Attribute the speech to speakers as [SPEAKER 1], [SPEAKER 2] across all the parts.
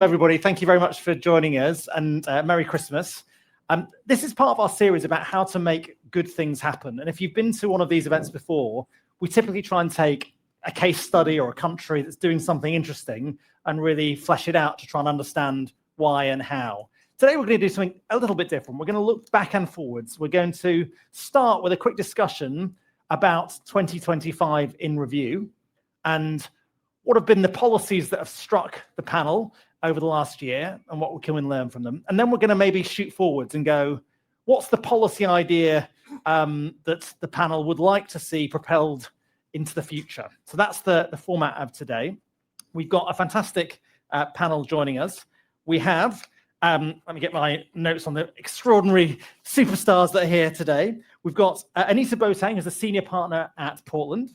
[SPEAKER 1] Everybody, thank you very much for joining us, and Merry Christmas. This is part of our series about how to make good things happen. And if you've been to one of these events before, we typically try and take a case study or a country that's doing something interesting and really flesh it out to try and understand why and how. Today, we're going to do something a little bit different. We're going to look back and forwards. We're going to start with a quick discussion about 2025 in review and what have been the policies that have struck the panel over the last year and what can we learn from them. And then we're going to maybe shoot forwards and go, what's the policy idea that the panel would like to see propelled into the future? So that's the format of today. We've got a fantastic panel joining us. We have, let me get my notes on the extraordinary superstars that are here today. We've got Anita Boateng, who's a senior partner at Portland.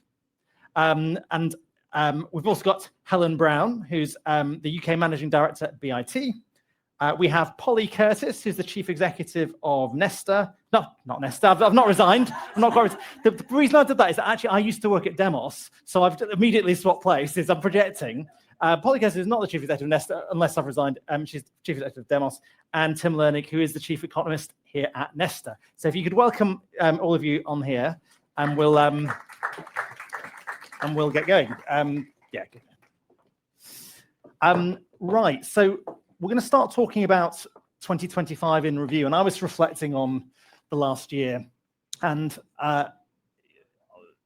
[SPEAKER 1] We've also got Helen Brown, who's the UK Managing Director at BIT. We have Polly Curtis, who's the Chief Executive of Nesta. No, not Nesta. I've not resigned. I'm not quite. The reason I did that is that actually I used to work at Demos, so I've immediately swapped places. I'm projecting. Polly Curtis is not the Chief Executive of Nesta unless I've resigned. She's Chief Executive of Demos, and Tim Leunig, who is the Chief Economist here at Nesta. So if you could welcome all of you on here, and we'll get going. Good. Right, so we're going to start talking about 2025 in review, and I was reflecting on the last year, and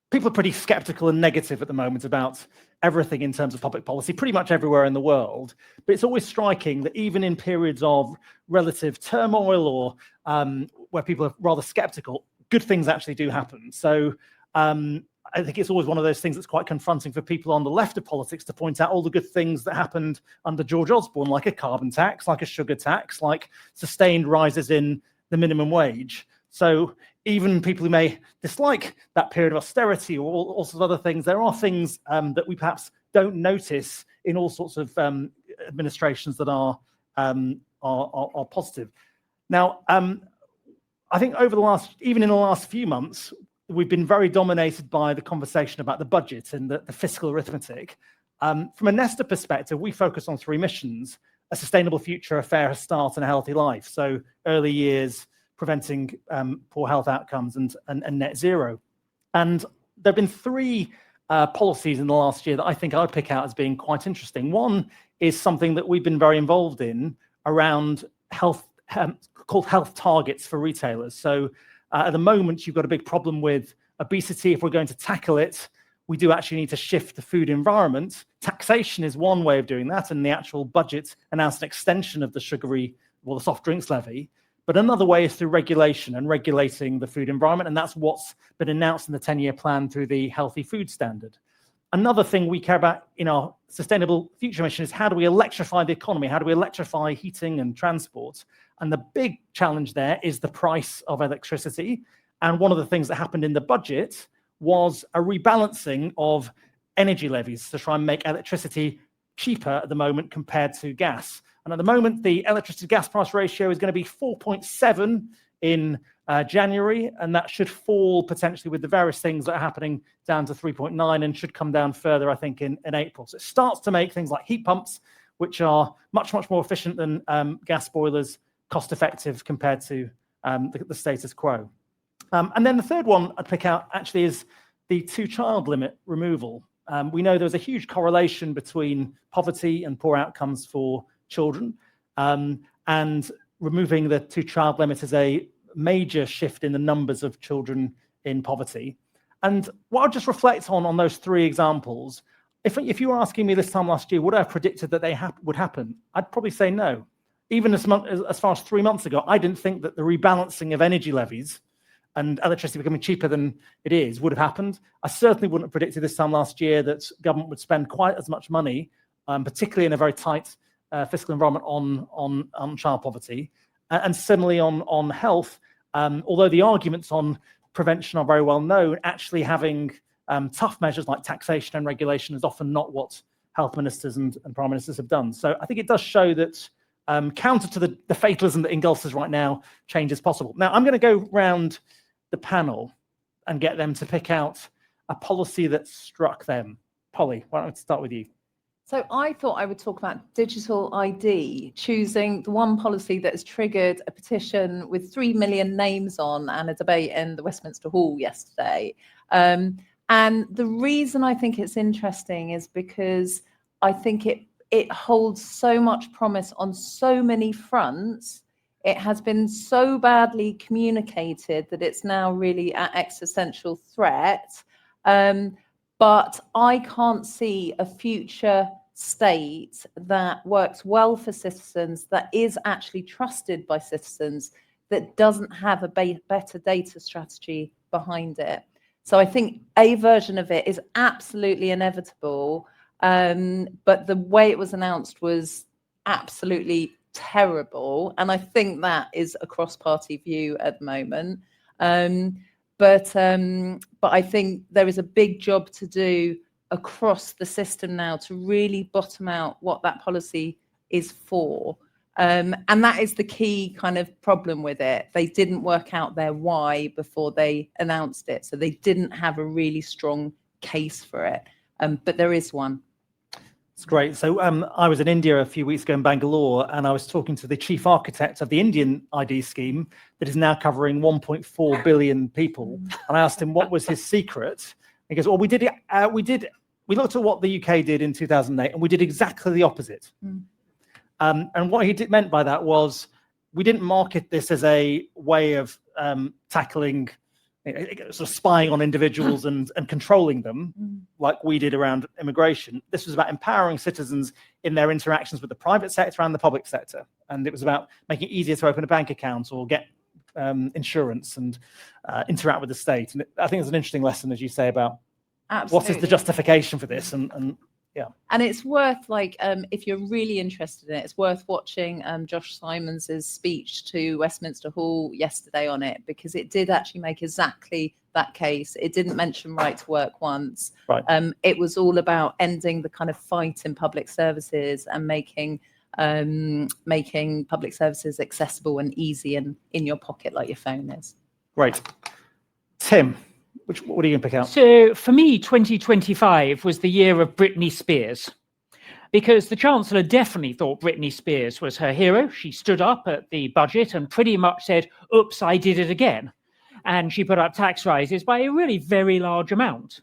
[SPEAKER 1] people are pretty skeptical and negative at the moment about everything in terms of public policy, pretty much everywhere in the world. But it's always striking that even in periods of relative turmoil or where people are rather skeptical, good things actually do happen. So I think it's always one of those things that's quite confronting for people on the left of politics to point out all the good things that happened under George Osborne, like a carbon tax, like a sugar tax, like sustained rises in the minimum wage. So even people who may dislike that period of austerity or all sorts of other things, there are things that we perhaps don't notice in all sorts of administrations that are positive. Now, I think even in the last few months, we've been very dominated by the conversation about the budget and the fiscal arithmetic. From a Nesta perspective, we focus on three missions: a sustainable future, a fair start, and a healthy life. So early years, preventing poor health outcomes, and net zero. And there have been three policies in the last year that I think I'd pick out as being quite interesting. One is something that we've been very involved in around health, called health targets for retailers. So at the moment, you've got a big problem with obesity. If we're going to tackle it, we do actually need to shift the food environment. Taxation is one way of doing that, and the actual budget announced an extension of the the soft drinks levy. But another way is through regulation and regulating the food environment, and that's what's been announced in the 10-year plan through the Healthy Food Standard. Another thing we care about in our Sustainable Future mission is how do we electrify the economy? How do we electrify heating and transport? And the big challenge there is the price of electricity. And one of the things that happened in the budget was a rebalancing of energy levies to try and make electricity cheaper at the moment compared to gas. And at the moment, the electricity gas price ratio is going to be 4.7 in January, and that should fall potentially with the various things that are happening down to 3.9 and should come down further, I think, in April. So it starts to make things like heat pumps, which are much, much more efficient than gas boilers, cost effective compared to the status quo. And then the third one I'd pick out actually is the 2-child limit removal. We know there's a huge correlation between poverty and poor outcomes for children, and removing the 2-child limit is a major shift in the numbers of children in poverty. And what I'll just reflect on those three examples, if you were asking me this time last year, would I have predicted that they would happen? I'd probably say no. Even as far as 3 months ago, I didn't think that the rebalancing of energy levies and electricity becoming cheaper than it is would have happened. I certainly wouldn't have predicted this time last year that government would spend quite as much money, particularly in a very tight fiscal environment, on child poverty. And similarly on health, although the arguments on prevention are very well known, actually having tough measures like taxation and regulation is often not what health ministers and prime ministers have done. So I think it does show that counter to the fatalism that engulfs us right now, change is possible. Now, I'm going to go round the panel and get them to pick out a policy that struck them. Polly, why don't we start with you?
[SPEAKER 2] So I thought I would talk about digital ID, choosing the one policy that has triggered a petition with 3 million names on and a debate in the Westminster Hall yesterday. And the reason I think it's interesting is because I think it holds so much promise on so many fronts. It has been so badly communicated that it's now really an existential threat. But I can't see a future state that works well for citizens, that is actually trusted by citizens, that doesn't have a better data strategy behind it. So I think a version of it is absolutely inevitable, but the way it was announced was absolutely terrible. And I think that is a cross-party view at the moment. But I think there is a big job to do across the system now to really bottom out what that policy is for. And that is the key kind of problem with it. They didn't work out their why before they announced it. So they didn't have a really strong case for it. But there is one.
[SPEAKER 1] It's great. So I was in India a few weeks ago in Bangalore, and I was talking to the chief architect of the Indian ID scheme that is now covering 1.4 billion people. And I asked him what was his secret. He goes, well, we looked at what the UK did in 2008, and we did exactly the opposite. And what he meant by that was we didn't market this as a way of tackling, sort of spying on individuals and controlling them like we did around immigration. This was about empowering citizens in their interactions with the private sector and the public sector. And it was about making it easier to open a bank account or get insurance and interact with the state. And I think it's an interesting lesson, as you say, about what is the justification for this. And yeah.
[SPEAKER 2] And it's worth, like, if you're really interested in it, it's worth watching Josh Simons's speech to Westminster Hall yesterday on it, because it did actually make exactly that case. It didn't mention right to work once.
[SPEAKER 1] Right.
[SPEAKER 2] It was all about ending the kind of fight in public services and making public services accessible and easy and in your pocket like your phone is.
[SPEAKER 1] Great. Tim, what are you going to pick out?
[SPEAKER 3] So for me, 2025 was the year of Britney Spears, because the Chancellor definitely thought Britney Spears was her hero. She stood up at the budget and pretty much said, oops, I did it again. And she put up tax rises by a really very large amount.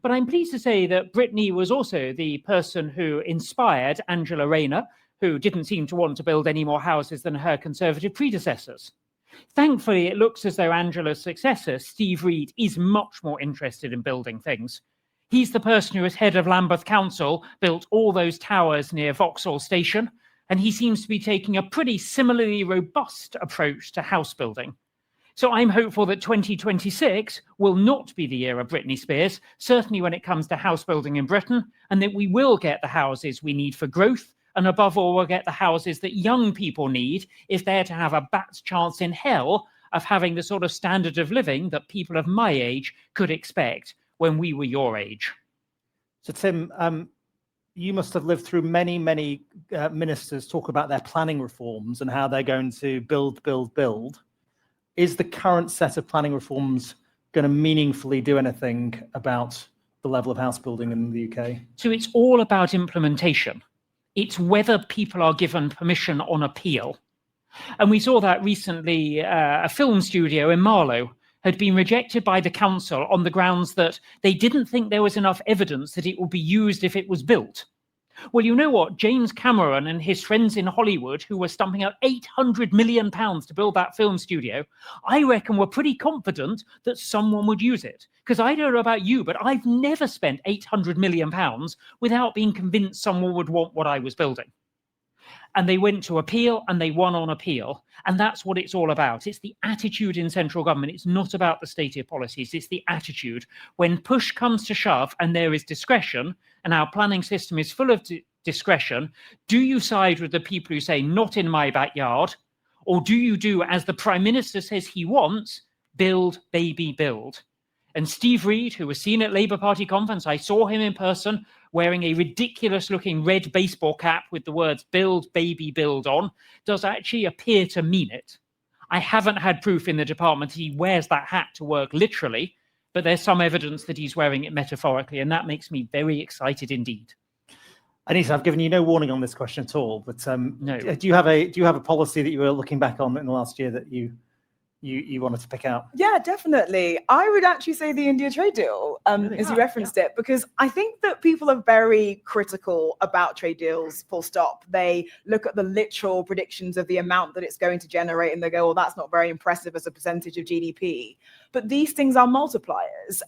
[SPEAKER 3] But I'm pleased to say that Britney was also the person who inspired Angela Rayner, who didn't seem to want to build any more houses than her Conservative predecessors. Thankfully, it looks as though Angela's successor, Steve Reed, is much more interested in building things. He's the person who, as head of Lambeth Council, built all those towers near Vauxhall Station, and he seems to be taking a pretty similarly robust approach to house building. So I'm hopeful that 2026 will not be the year of Britney Spears, certainly when it comes to house building in Britain, and that we will get the houses we need for growth. And above all, we'll get the houses that young people need if they're to have a bat's chance in hell of having the sort of standard of living that people of my age could expect when we were your age.
[SPEAKER 1] So, Tim, you must have lived through many ministers talk about their planning reforms and how they're going to build. Is the current set of planning reforms going to meaningfully do anything about the level of house building in the UK?
[SPEAKER 3] So it's all about implementation. It's whether people are given permission on appeal. And we saw that recently. A film studio in Marlow had been rejected by the council on the grounds that they didn't think there was enough evidence that it would be used if it was built. Well, you know what? James Cameron and his friends in Hollywood, who were stumping out £800 million to build that film studio, I reckon were pretty confident that someone would use it. Because I don't know about you, but I've never spent £800 million without being convinced someone would want what I was building. And they went to appeal and they won on appeal. And that's what it's all about. It's the attitude in central government. It's not about the stated policies. It's the attitude. When push comes to shove and there is discretion, and our planning system is full of discretion, do you side with the people who say, not in my backyard? Or do you do, as the Prime Minister says he wants, build, baby, build? And Steve Reed, who was seen at Labour Party conference, I saw him in person wearing a ridiculous looking red baseball cap with the words build, baby, build on, does actually appear to mean it. I haven't had proof in the department he wears that hat to work literally, but there's some evidence that he's wearing it metaphorically, and that makes me very excited indeed.
[SPEAKER 1] Anita, I've given you no warning on this question at all, but
[SPEAKER 3] No.
[SPEAKER 1] do you have a policy that you were looking back on in the last year that you wanted to pick out?
[SPEAKER 4] Yeah, definitely. I would actually say the India trade deal,
[SPEAKER 1] Really?
[SPEAKER 4] as you referenced it, because I think that people are very critical about trade deals, full stop. They look at the literal predictions of the amount that it's going to generate and they go, well, that's not very impressive as a percentage of GDP. But these things are multipliers.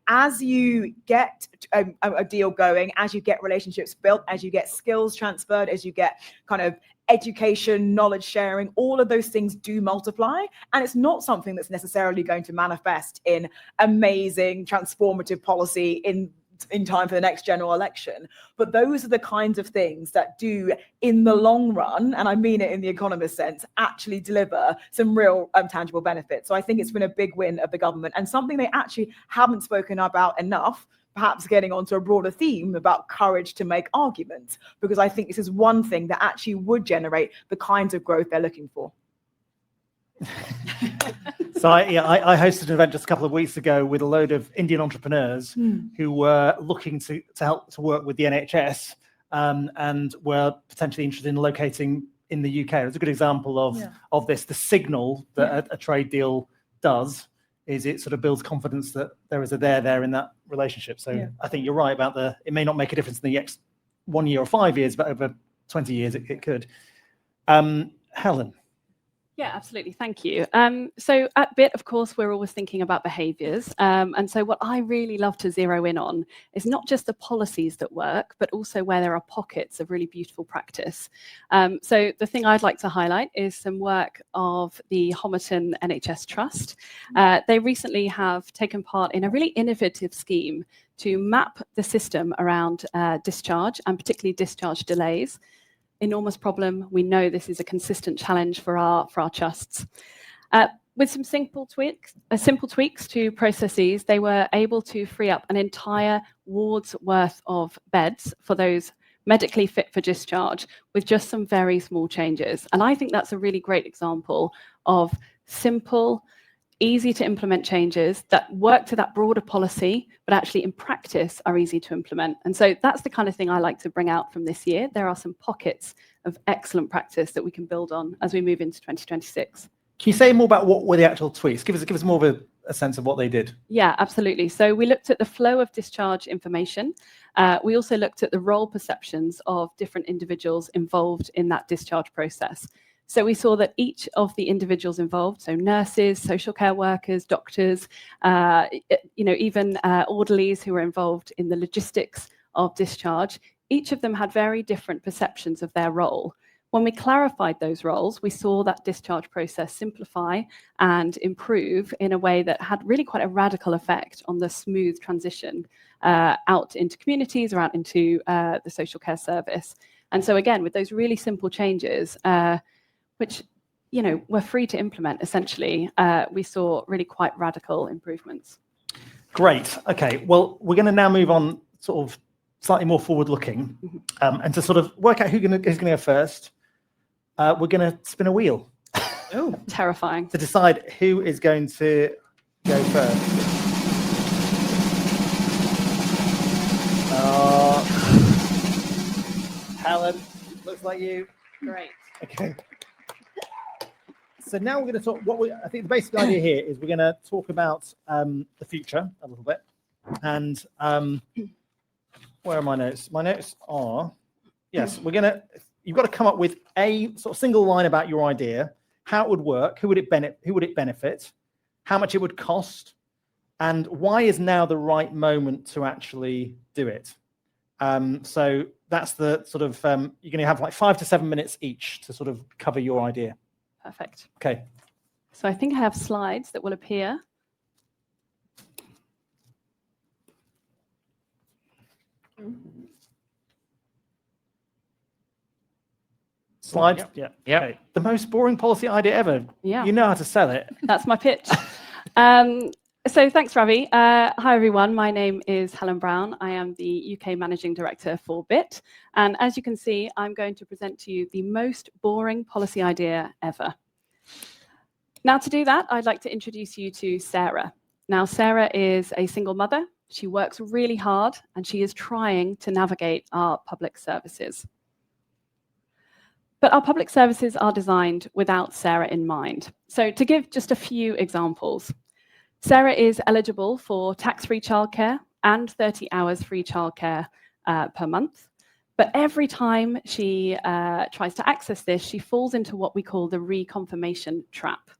[SPEAKER 4] As you get a deal going, as you get relationships built, as you get skills transferred, as you get kind of education, knowledge sharing, all of those things do multiply. And it's not something that's necessarily going to manifest in amazing transformative policy in time for the next general election. But those are the kinds of things that do, in the long run, and I mean it in the Economist sense, actually deliver some real tangible benefits. So I think it's been a big win of the government and something they actually haven't spoken about enough, perhaps getting onto a broader theme about courage to make arguments, because I think this is one thing that actually would generate the kinds of growth they're looking for.
[SPEAKER 1] So I hosted an event just a couple of weeks ago with a load of Indian entrepreneurs who were looking to help to work with the NHS and were potentially interested in locating in the UK. It's a good example of this. The signal that a trade deal does is it sort of builds confidence that there is a there in that relationship. So I think you're right about it may not make a difference in the next 1 year or 5 years, but over 20 years it could. Helen.
[SPEAKER 5] Yeah, absolutely. Thank you. So at BIT, of course, we're always thinking about behaviours. And so what I really love to zero in on is not just the policies that work, but also where there are pockets of really beautiful practice. So the thing I'd like to highlight is some work of the Homerton NHS Trust. They recently have taken part in a really innovative scheme to map the system around discharge and particularly discharge delays. Enormous problem. We know this is a consistent challenge for our trusts. With some simple tweaks to processes, they were able to free up an entire ward's worth of beds for those medically fit for discharge with just some very small changes. And I think that's a really great example of simple, easy to implement changes that work to that broader policy, but actually in practice are easy to implement. And so that's the kind of thing I like to bring out from this year. There are some pockets of excellent practice that we can build on as we move into 2026.
[SPEAKER 1] Can you say more about what were the actual tweaks? Give us more of a sense of what they did.
[SPEAKER 5] Yeah, absolutely. So we looked at the flow of discharge information. We also looked at the role perceptions of different individuals involved in that discharge process. So we saw that each of the individuals involved, so nurses, social care workers, doctors, even orderlies who were involved in the logistics of discharge, each of them had very different perceptions of their role. When we clarified those roles, we saw that discharge process simplify and improve in a way that had really quite a radical effect on the smooth transition out into communities or out into the social care service. And so again, with those really simple changes, which were free to implement, essentially, we saw really quite radical improvements.
[SPEAKER 1] Great. Okay. Well, we're going to now move on sort of slightly more forward-looking, and to sort of work out who's going to go first, we're going to spin a wheel.
[SPEAKER 5] Oh, terrifying.
[SPEAKER 1] To decide who is going to go first. Helen, looks like you.
[SPEAKER 5] Great.
[SPEAKER 1] Okay. So now we're going to talk. I think the basic idea here is we're going to talk about the future a little bit, and where are my notes? My notes are yes. You've got to come up with a sort of single line about your idea, how it would work, who would it benefit, how much it would cost, and why is now the right moment to actually do it. So that's the sort of you're going to have like 5 to 7 minutes each to sort of cover your idea.
[SPEAKER 5] Perfect.
[SPEAKER 1] Okay.
[SPEAKER 5] So I think I have slides that will appear.
[SPEAKER 1] Slides?
[SPEAKER 3] Yeah.
[SPEAKER 1] Okay. The most boring policy idea ever.
[SPEAKER 5] Yeah.
[SPEAKER 1] You know how to sell it.
[SPEAKER 5] That's my pitch. So thanks, Ravi. Hi, everyone. My name is Helen Brown. I am the UK Managing Director for BIT. And as you can see, I'm going to present to you the most boring policy idea ever. Now, to do that, I'd like to introduce you to Sarah. Now, Sarah is a single mother. She works really hard and she is trying to navigate our public services. But our public services are designed without Sarah in mind. So to give just a few examples, Sarah is eligible for tax-free childcare and 30 hours free childcare per month. But every time she tries to access this, she falls into what we call the reconfirmation trap.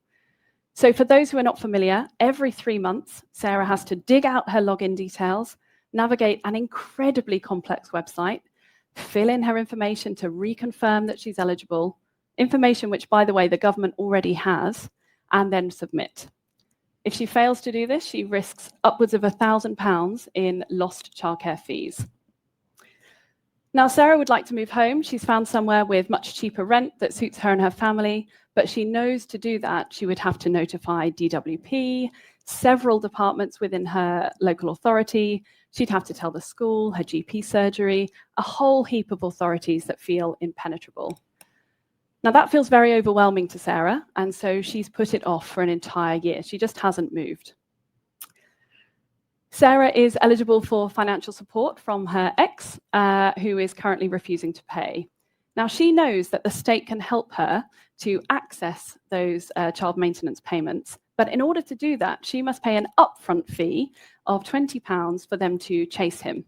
[SPEAKER 5] So for those who are not familiar, every 3 months, Sarah has to dig out her login details, navigate an incredibly complex website, fill in her information to reconfirm that she's eligible, information which, by the way, the government already has, and then submit. If she fails to do this, she risks upwards of £1,000 in lost childcare fees. Now, Sarah would like to move home. She's found somewhere with much cheaper rent that suits her and her family, but she knows to do that, she would have to notify DWP, several departments within her local authority. She'd have to tell the school, her GP surgery, a whole heap of authorities that feel impenetrable. Now, that feels very overwhelming to Sarah, and so she's put it off for an entire year. She just hasn't moved. Sarah is eligible for financial support from her ex, who is currently refusing to pay. Now, she knows that the state can help her to access those child maintenance payments, but in order to do that, she must pay an upfront fee of £20 for them to chase him.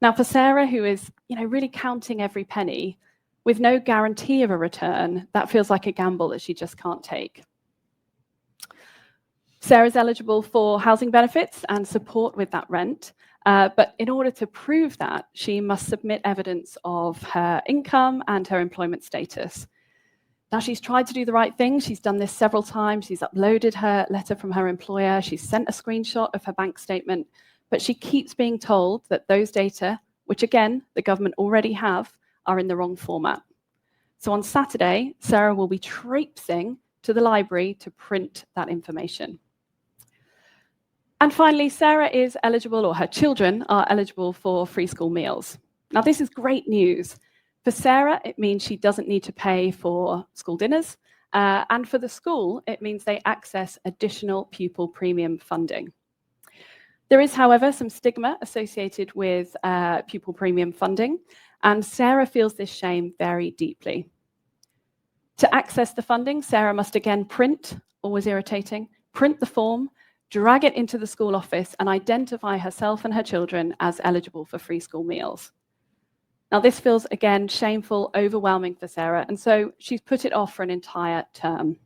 [SPEAKER 5] Now, for Sarah, who is really counting every penny, with no guarantee of a return, that feels like a gamble that she just can't take. Sarah's eligible for housing benefits and support with that rent, but in order to prove that, she must submit evidence of her income and her employment status. Now, she's tried to do the right thing. She's done this several times. She's uploaded her letter from her employer. She's sent a screenshot of her bank statement, but she keeps being told that those data, which again, the government already have, are in the wrong format. So on Saturday, Sarah will be traipsing to the library to print that information. And finally, Sarah is eligible, or her children are eligible for free school meals. Now, this is great news. For Sarah, it means she doesn't need to pay for school dinners. And for the school, it means they access additional pupil premium funding. There is, however, some stigma associated with pupil premium funding, and Sarah feels this shame very deeply. To access the funding, Sarah must again print, always irritating, print the form, drag it into the school office and identify herself and her children as eligible for free school meals. Now, this feels, again, shameful, overwhelming for Sarah, and so she's put it off for an entire term.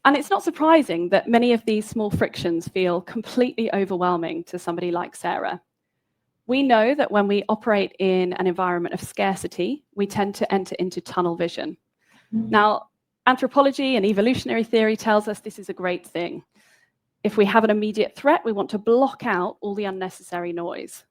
[SPEAKER 5] And it's not surprising that many of these small frictions feel completely overwhelming to somebody like Sarah. We know that when we operate in an environment of scarcity, we tend to enter into tunnel vision. Now, anthropology and evolutionary theory tells us this is a great thing. If we have an immediate threat, we want to block out all the unnecessary noise.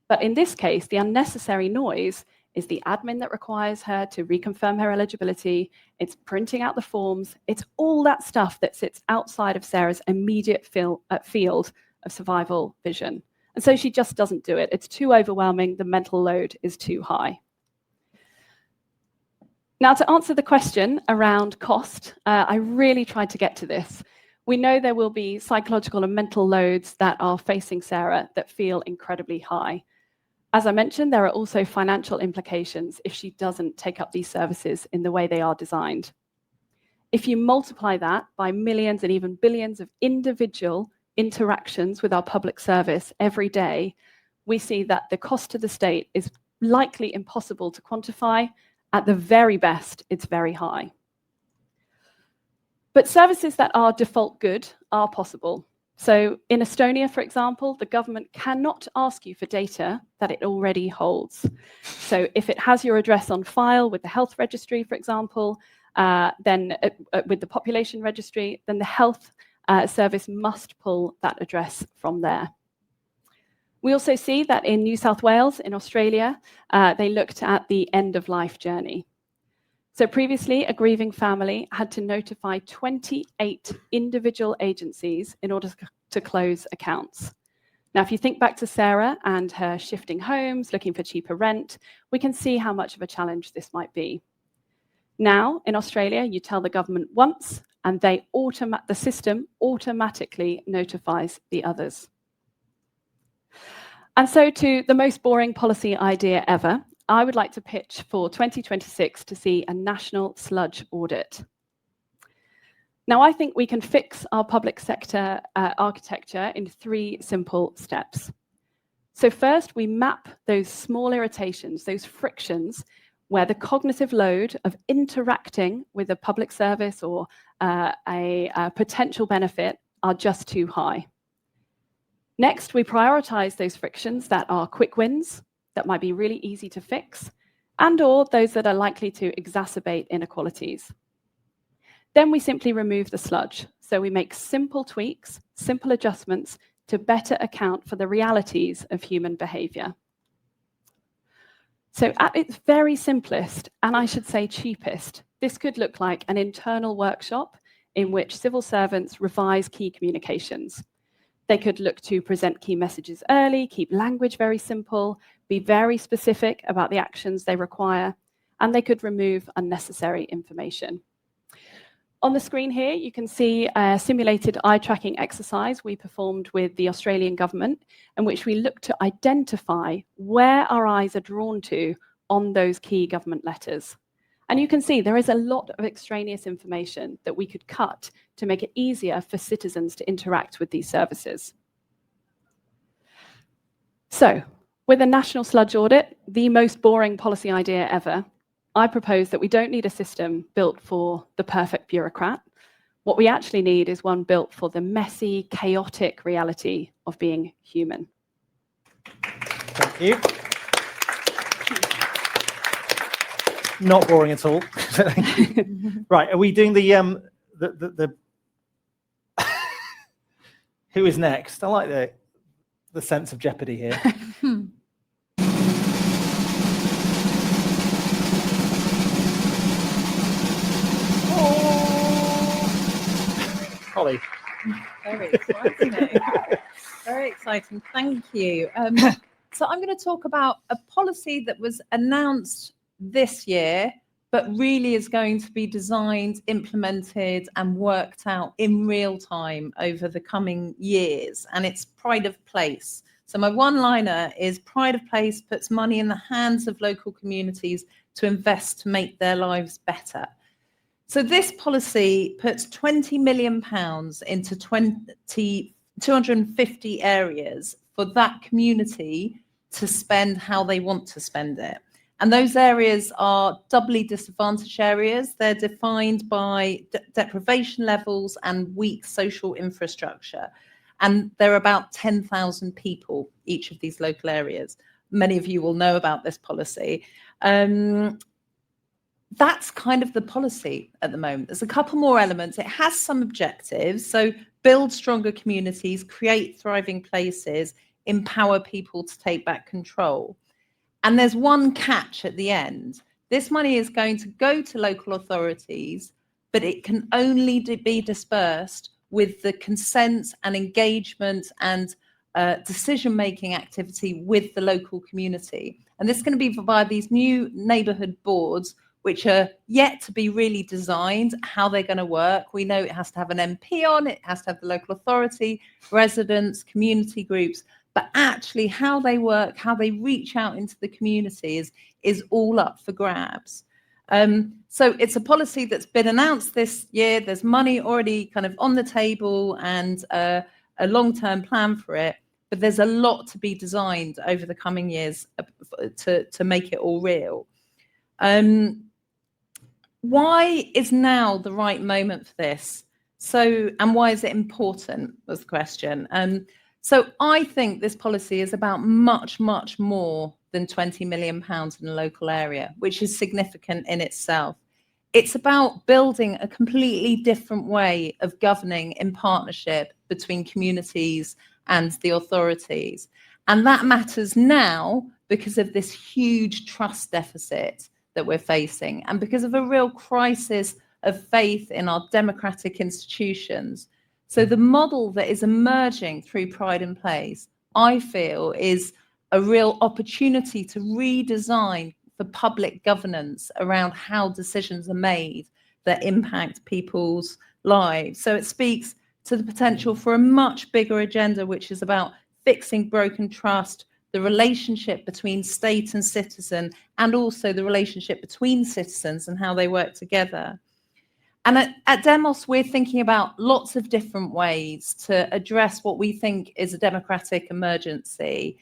[SPEAKER 5] But in this case, the unnecessary noise is the admin that requires her to reconfirm her eligibility. It's printing out the forms. It's all that stuff that sits outside of Sarah's immediate field of survival vision. And so she just doesn't do it. It's too overwhelming. The mental load is too high. Now, to answer the question around cost, I really tried to get to this. We know there will be psychological and mental loads that are facing Sarah that feel incredibly high. As I mentioned, there are also financial implications if she doesn't take up these services in the way they are designed. If you multiply that by millions and even billions of individual interactions with our public service every day, we see that the cost to the state is likely impossible to quantify. At the very best, it's very high. But services that are default good are possible. So in Estonia, for example, the government cannot ask you for data that it already holds. So if it has your address on file with the health registry, for example, then with the population registry, then the health service must pull that address from there. We also see that in New South Wales, in Australia, they looked at the end-of-life journey. So previously, a grieving family had to notify 28 individual agencies in order to close accounts. Now, if you think back to Sarah and her shifting homes, looking for cheaper rent, we can see how much of a challenge this might be. Now, in Australia, you tell the government once, and the system automatically notifies the others. And so to the most boring policy idea ever, I would like to pitch for 2026 to see a national sludge audit. Now, I think we can fix our public sector architecture in 3 simple steps. So first, we map those small irritations, those frictions, where the cognitive load of interacting with a public service or a potential benefit are just too high. Next, we prioritize those frictions that are quick wins, that might be really easy to fix, and/or those that are likely to exacerbate inequalities. Then we simply remove the sludge. So we make simple tweaks, simple adjustments to better account for the realities of human behavior. So at its very simplest, and I should say cheapest, this could look like an internal workshop in which civil servants revise key communications. They could look to present key messages early, keep language very simple, be very specific about the actions they require, and they could remove unnecessary information. On the screen here, you can see a simulated eye tracking exercise we performed with the Australian government, in which we look to identify where our eyes are drawn to on those key government letters. And you can see there is a lot of extraneous information that we could cut to make it easier for citizens to interact with these services. So, with a national sludge audit, the most boring policy idea ever, I propose that we don't need a system built for the perfect bureaucrat. What we actually need is one built for the messy, chaotic reality of being human.
[SPEAKER 1] Thank you. Not boring at all. Right, are we doing the who is next? I like the sense of jeopardy here. Holly.
[SPEAKER 2] Very exciting. Very exciting. Thank you. So I'm going to talk about a policy that was announced this year, but really is going to be designed, implemented, and worked out in real time over the coming years. And it's pride of place. So my one-liner is pride of place puts money in the hands of local communities to invest to make their lives better. So this policy puts £20 million into 250 areas for that community to spend how they want to spend it. And those areas are doubly disadvantaged areas. They're defined by deprivation levels and weak social infrastructure. And there are about 10,000 people, each of these local areas. Many of you will know about this policy. That's kind of the policy at the moment. There's a couple more elements. It has some objectives. So build stronger communities, create thriving places, empower people to take back control. And there's one catch at the end. This money is going to go to local authorities, but it can only be dispersed with the consent and engagement and decision-making activity with the local community. And this is going to be via these new neighbourhood boards, which are yet to be really designed, how they're going to work. We know it has to have an MP on, it has to have the local authority, residents, community groups, but actually how they work, how they reach out into the community is all up for grabs. So it's a policy that's been announced this year. There's money already kind of on the table and a long-term plan for it, but there's a lot to be designed over the coming years to make it all real. Why is now the right moment for this? And why is it important was the question. So I think this policy is about much, much more than £20 million in a local area, which is significant in itself. It's about building a completely different way of governing in partnership between communities and the authorities. And that matters now because of this huge trust deficit that we're facing and because of a real crisis of faith in our democratic institutions. So the model that is emerging through Pride in Place, I feel, is a real opportunity to redesign for public governance around how decisions are made that impact people's lives. So it speaks to the potential for a much bigger agenda, which is about fixing broken trust, the relationship between state and citizen, and also the relationship between citizens and how they work together. And at Demos, we're thinking about lots of different ways to address what we think is a democratic emergency.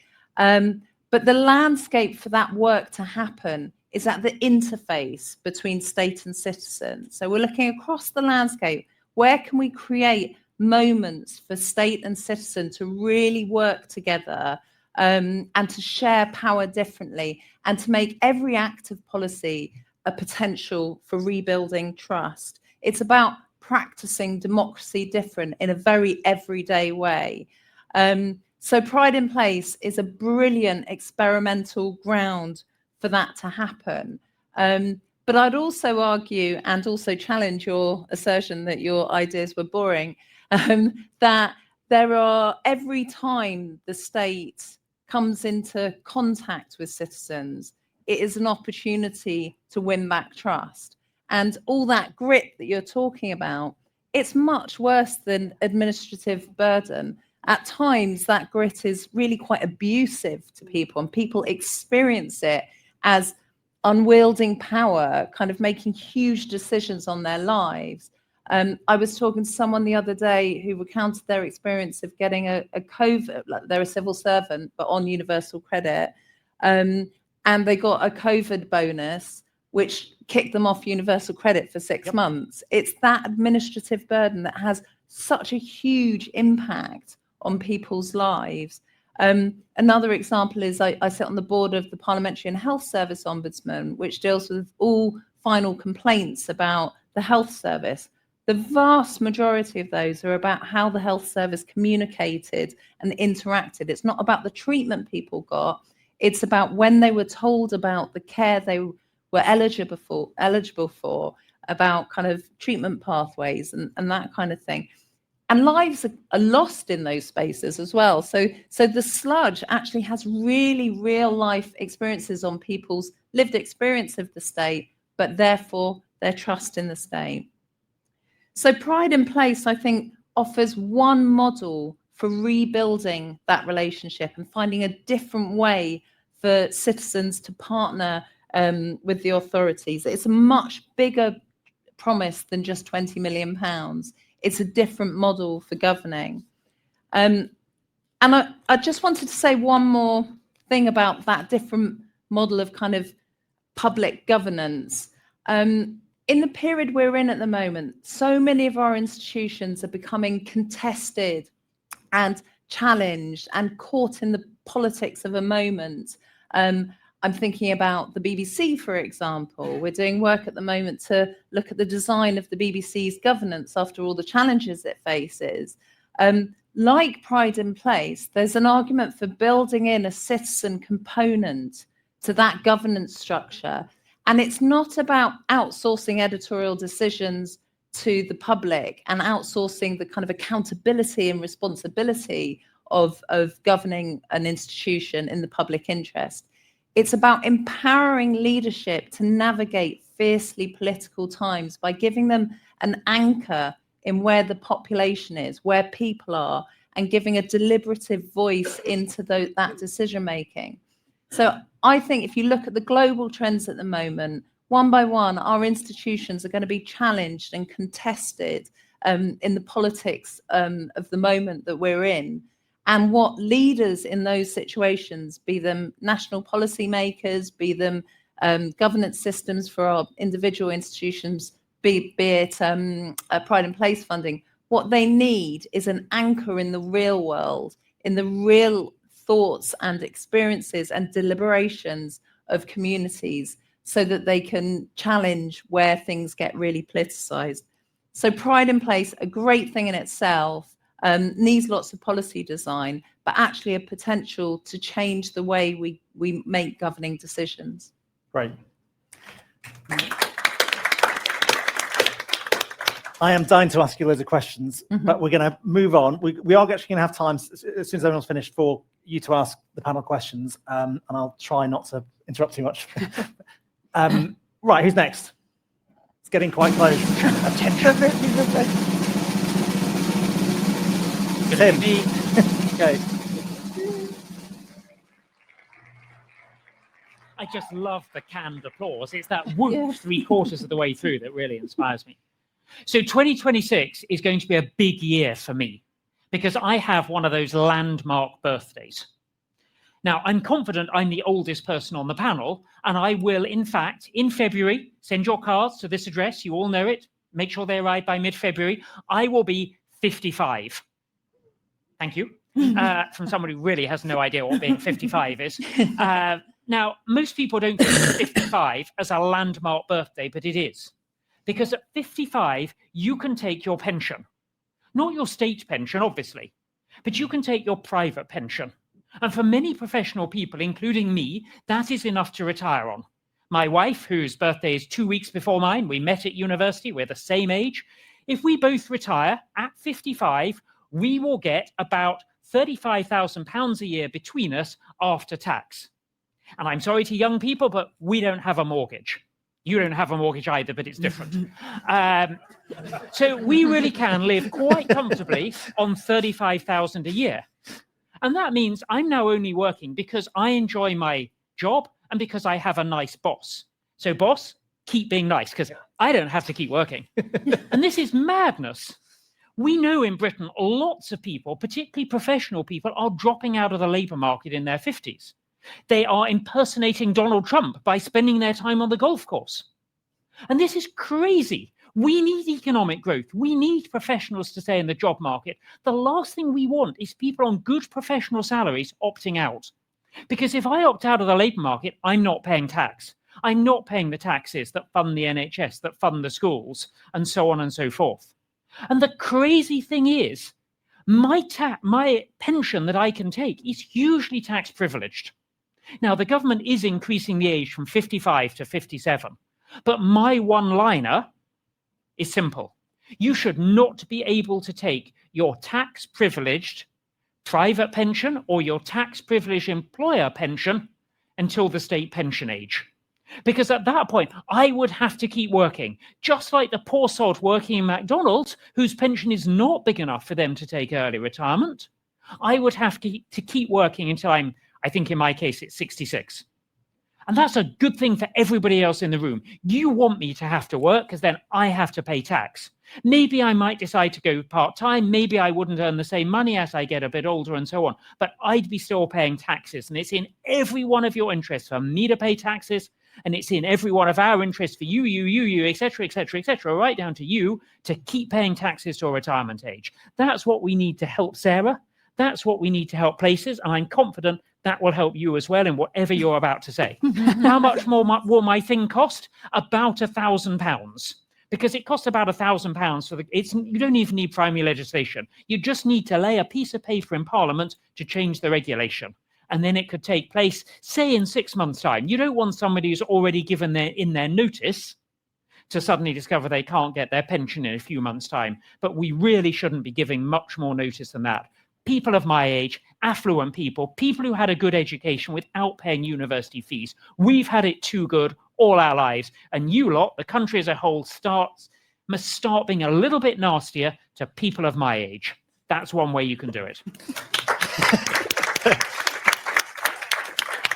[SPEAKER 2] But the landscape for that work to happen is at the interface between state and citizen. So we're looking across the landscape. Where can we create moments for state and citizen to really work together and to share power differently, and to make every act of policy a potential for rebuilding trust? It's about practicing democracy different in a very everyday way. So Pride in Place is a brilliant experimental ground for that to happen. But I'd also argue, and also challenge your assertion that your ideas were boring, that there are, every time the state comes into contact with citizens, it is an opportunity to win back trust. And all that grit that you're talking about, it's much worse than administrative burden. At times, that grit is really quite abusive to people, and people experience it as unwielding power, kind of making huge decisions on their lives. I was talking to someone the other day who recounted their experience of getting a COVID, like they're a civil servant, but on universal credit, and they got a COVID bonus, which kicked them off universal credit for 6 months. It's that administrative burden that has such a huge impact on people's lives. Another example is I sit on the board of the Parliamentary and Health Service Ombudsman, which deals with all final complaints about the health service. The vast majority of those are about how the health service communicated and interacted. It's not about the treatment people got. It's about when they were told about the care they were eligible for, about kind of treatment pathways and that kind of thing. And lives are lost in those spaces as well. So the sludge actually has really real life experiences on people's lived experience of the state, but therefore their trust in the state. So Pride in Place, I think, offers one model for rebuilding that relationship and finding a different way for citizens to partner with the authorities. It's a much bigger promise than just £20 million. It's a different model for governing. And I just wanted to say one more thing about that different model of kind of public governance. In the period we're in at the moment, so many of our institutions are becoming contested and challenged and caught in the politics of a moment. I'm thinking about the BBC, for example. We're doing work at the moment to look at the design of the BBC's governance after all the challenges it faces. Like Pride in Place, there's an argument for building in a citizen component to that governance structure. And it's not about outsourcing editorial decisions to the public and outsourcing the kind of accountability and responsibility of governing an institution in the public interest. It's about empowering leadership to navigate fiercely political times by giving them an anchor in where the population is, where people are, and giving a deliberative voice into that decision making. So I think if you look at the global trends at the moment, one by one, our institutions are going to be challenged and contested in the politics of the moment that we're in. And what leaders in those situations, be them national policy makers, be them governance systems for our individual institutions, be it Pride in Place funding, what they need is an anchor in the real world, in the real thoughts and experiences and deliberations of communities, so that they can challenge where things get really politicized. So Pride in Place, a great thing in itself, needs lots of policy design, but actually a potential to change the way we make governing decisions.
[SPEAKER 1] Right. I am dying to ask you loads of questions, but we're going to move on. We are actually going to have time, as soon as everyone's finished, for you to ask the panel questions, and I'll try not to interrupt too much. Right, who's next? It's getting quite close. Attention. Tim. Okay.
[SPEAKER 3] I just love the canned applause. It's that whoop 3/4 of the way through that really inspires me. So 2026 is going to be a big year for me because I have one of those landmark birthdays. Now, I'm confident I'm the oldest person on the panel, and I will, in fact, in February, send your cards to this address. You all know it. Make sure they arrive by mid-February. I will be 55. Thank you. From someone who really has no idea what being 55 is. Now, most people don't think of 55 as a landmark birthday, but it is. Because at 55, you can take your pension. Not your state pension, obviously, but you can take your private pension. And for many professional people, including me, that is enough to retire on. My wife, whose birthday is 2 weeks before mine, we met at university, we're the same age. If we both retire at 55, we will get about £35,000 a year between us after tax. And I'm sorry to young people, but we don't have a mortgage. You don't have a mortgage either, but it's different. So we really can live quite comfortably on £35,000 a year. And that means I'm now only working because I enjoy my job and because I have a nice boss. So boss, keep being nice because I don't have to keep working. And this is madness. We know in Britain, lots of people, particularly professional people, are dropping out of the labour market in their 50s. They are impersonating Donald Trump by spending their time on the golf course. And this is crazy. We need economic growth. We need professionals to stay in the job market. The last thing we want is people on good professional salaries opting out. Because if I opt out of the labour market, I'm not paying tax. I'm not paying the taxes that fund the NHS, that fund the schools, and so on and so forth. And the crazy thing is, my pension that I can take is hugely tax privileged. Now, the government is increasing the age from 55 to 57, but my one-liner is simple. You should not be able to take your tax-privileged private pension or your tax-privileged employer pension until the state pension age. Because at that point, I would have to keep working, just like the poor sod working in McDonald's, whose pension is not big enough for them to take early retirement. I would have to keep working until I'm, I think in my case, it's 66. And that's a good thing for everybody else in the room. You want me to have to work because then I have to pay tax. Maybe I might decide to go part-time. Maybe I wouldn't earn the same money as I get a bit older and so on. But I'd be still paying taxes. And it's in every one of your interests for me to pay taxes. And it's in every one of our interests for you, et cetera, right down to you to keep paying taxes to a retirement age. That's what we need to help Sarah. That's what we need to help places. And I'm confident that will help you as well in whatever you're about to say. How much more will my thing cost? About £1,000. Because it costs about £1,000 for you don't even need primary legislation. You just need to lay a piece of paper in Parliament to change the regulation. And then it could take place, say, in 6 months' time. You don't want somebody who's already given their notice to suddenly discover they can't get their pension in a few months' time. But we really shouldn't be giving much more notice than that. People of my age, affluent people who had a good education without paying university fees. We've had it too good all our lives. And you lot, the country as a whole, must start being a little bit nastier to people of my age. That's one way you can do it.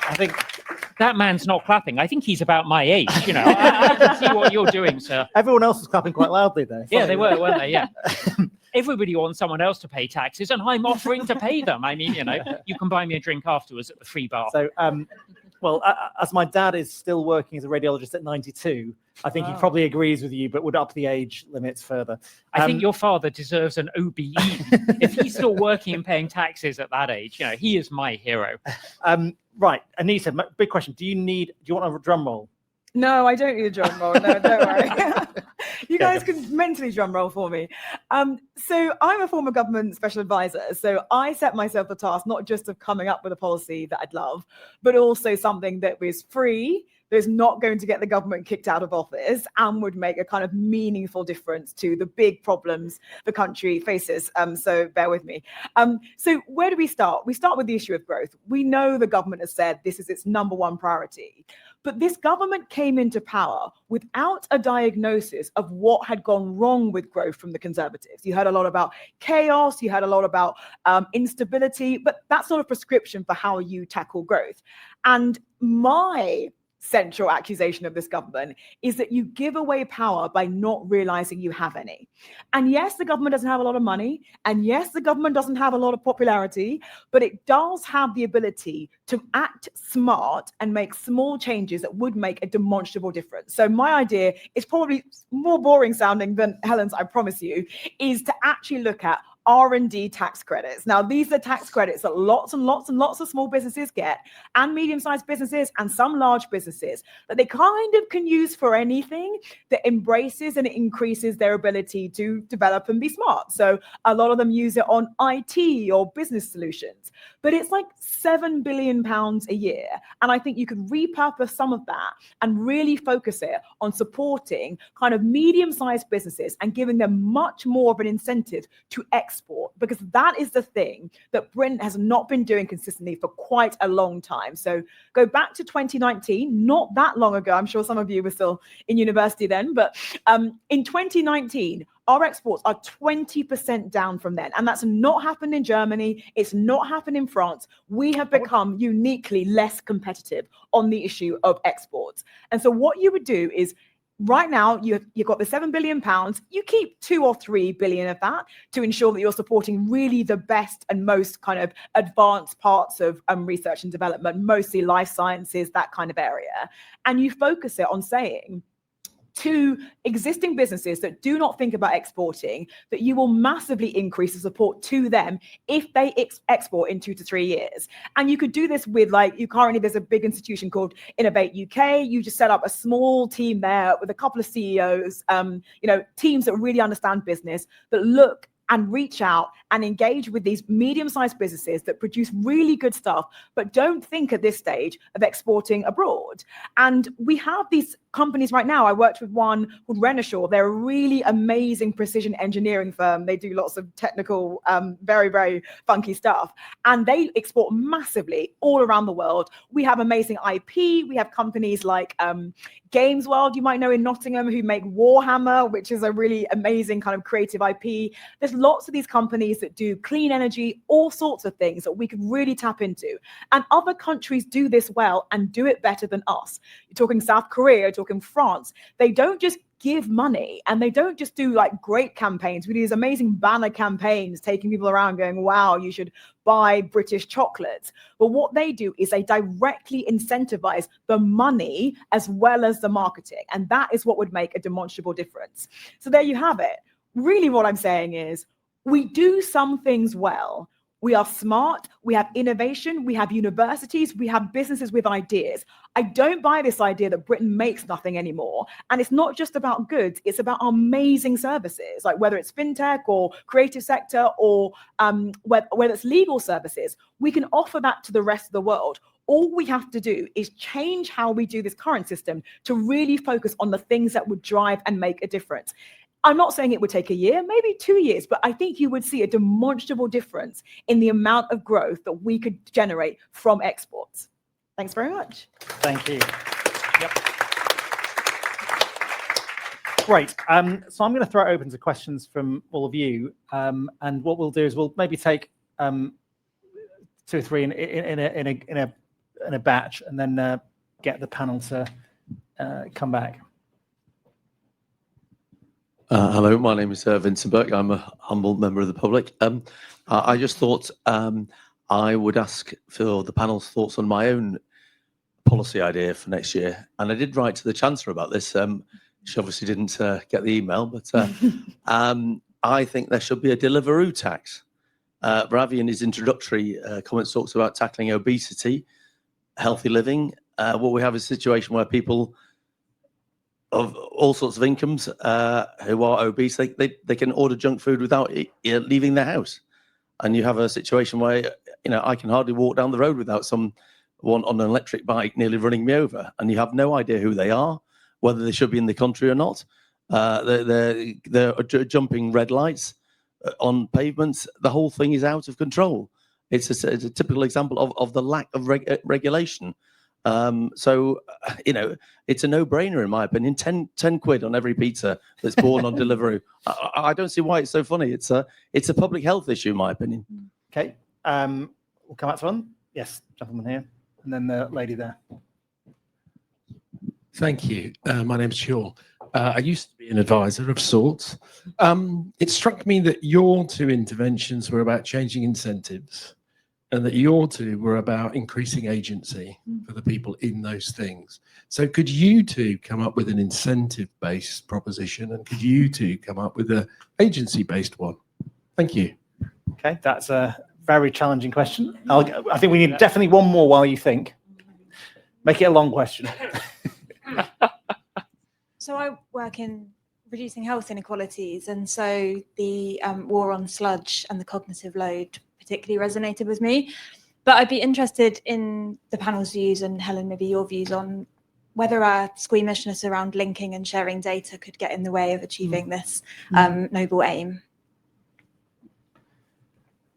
[SPEAKER 3] I think that man's not clapping. I think he's about my age. You know, I can see what you're doing, sir.
[SPEAKER 1] Everyone else was clapping quite loudly there.
[SPEAKER 3] Yeah, they were, weren't they? Yeah. Everybody wants someone else to pay taxes, and I'm offering to pay them. I mean, you know, you can buy me a drink afterwards at the free bar.
[SPEAKER 1] So, well, as my dad is still working as a radiologist at 92, I think he probably agrees with you, but would up the age limits further.
[SPEAKER 3] I think your father deserves an OBE. If he's still working and paying taxes at that age, you know, he is my hero.
[SPEAKER 1] Right, Anita, big question. Do you want a drum roll?
[SPEAKER 4] No, I don't need a drum roll. No, don't worry. You guys can mentally drum roll for me. So I'm a former government special advisor. So I set myself the task not just of coming up with a policy that I'd love, but also something that was free, that is not going to get the government kicked out of office and would make a kind of meaningful difference to the big problems the country faces. So bear with me. So where do we start? We start with the issue of growth. We know the government has said this is its #1 priority. But this government came into power without a diagnosis of what had gone wrong with growth from the Conservatives. You heard a lot about chaos, you heard a lot about instability, but that's not a prescription for how you tackle growth. And my central accusation of this government is that you give away power by not realizing you have any. And yes, the government doesn't have a lot of money. And yes, the government doesn't have a lot of popularity, but it does have the ability to act smart and make small changes that would make a demonstrable difference. So my idea is probably more boring sounding than Helen's, I promise you, is to actually look at R&D tax credits. Now, these are tax credits that lots and lots and lots of small businesses get, and medium-sized businesses and some large businesses, that they kind of can use for anything that embraces and increases their ability to develop and be smart. So a lot of them use it on IT or business solutions, but it's like £7 billion a year. And I think you could repurpose some of that and really focus it on supporting kind of medium-sized businesses and giving them much more of an incentive to export, because that is the thing that Britain has not been doing consistently for quite a long time. So go back to 2019, not that long ago. I'm sure some of you were still in university then, but in 2019, our exports are 20% down from then. And that's not happened in Germany. It's not happened in France. We have become uniquely less competitive on the issue of exports. And so what you would do is, right now, you've got the £7 billion. You keep 2 or 3 billion of that to ensure that you're supporting really the best and most kind of advanced parts of research and development, mostly life sciences, that kind of area. And you focus it on saying to existing businesses that do not think about exporting, that you will massively increase the support to them if they export in 2 to 3 years. And you could do this with, like, you currently, there's a big institution called Innovate UK. You just set up a small team there with a couple of CEOs, teams that really understand business, that look and reach out and engage with these medium-sized businesses that produce really good stuff, but don't think at this stage of exporting abroad. And we have these companies right now. I worked with one called Renishaw. They're a really amazing precision engineering firm. They do lots of technical, very, very funky stuff. And they export massively all around the world. We have amazing IP. We have companies like Games World, you might know, in Nottingham, who make Warhammer, which is a really amazing kind of creative IP. There's lots of these companies that do clean energy, all sorts of things that we could really tap into. And other countries do this well and do it better than us. You're talking South Korea, you're talking France. They don't just give money, and they don't just do like great campaigns. We do these amazing banner campaigns taking people around going, wow, you should buy British chocolates. But what they do is they directly incentivize the money as well as the marketing. And that is what would make a demonstrable difference. So there you have it. Really what I'm saying is, we do some things well. We are smart, we have innovation, we have universities, we have businesses with ideas. I don't buy this idea that Britain makes nothing anymore. And it's not just about goods, it's about amazing services, like whether it's fintech or creative sector or whether it's legal services. We can offer that to the rest of the world. All we have to do is change how we do this current system to really focus on the things that would drive and make a difference. I'm not saying it would take a year, maybe 2 years, but I think you would see a demonstrable difference in the amount of growth that we could generate from exports. Thanks very much.
[SPEAKER 1] Thank you. Yep. Great. So I'm going to throw it open to questions from all of you. And what we'll do is we'll maybe take 2 or 3 in a batch, and then get the panel to come back.
[SPEAKER 6] Hello, my name is Vincent Burke. I'm a humble member of the public. I just thought I would ask for the panel's thoughts on my own policy idea for next year. And I did write to the Chancellor about this. She obviously didn't get the email, but I think there should be a Deliveroo tax. Ravi, in his introductory comments, talks about tackling obesity, healthy living. What we have is a situation where people of all sorts of incomes who are obese, they can order junk food without leaving their house. And you have a situation where, I can hardly walk down the road without some one on an electric bike nearly running me over, and you have no idea who they are, whether they should be in the country or not. They're jumping red lights on pavements. The whole thing is out of control. It's a typical example of the lack of regulation. So, it's a no-brainer in my opinion. 10 quid on every pizza that's born on Deliveroo. I don't see why it's so funny. It's a public health issue, in my opinion.
[SPEAKER 1] Okay, we'll come back to one. Yes, gentleman here, and then the lady there.
[SPEAKER 7] Thank you. My name's Shaw. I used to be an advisor of sorts. It struck me that your two interventions were about changing incentives, and that your two were about increasing agency for the people in those things. So could you two come up with an incentive-based proposition, and could you two come up with an agency-based one? Thank you.
[SPEAKER 1] Okay, that's a very challenging question. I think we need definitely one more while you think. Make it a long question.
[SPEAKER 8] So I work in reducing health inequalities, and so the war on sludge and the cognitive load particularly resonated with me. But I'd be interested in the panel's views, and Helen, maybe your views on whether our squeamishness around linking and sharing data could get in the way of achieving this noble aim.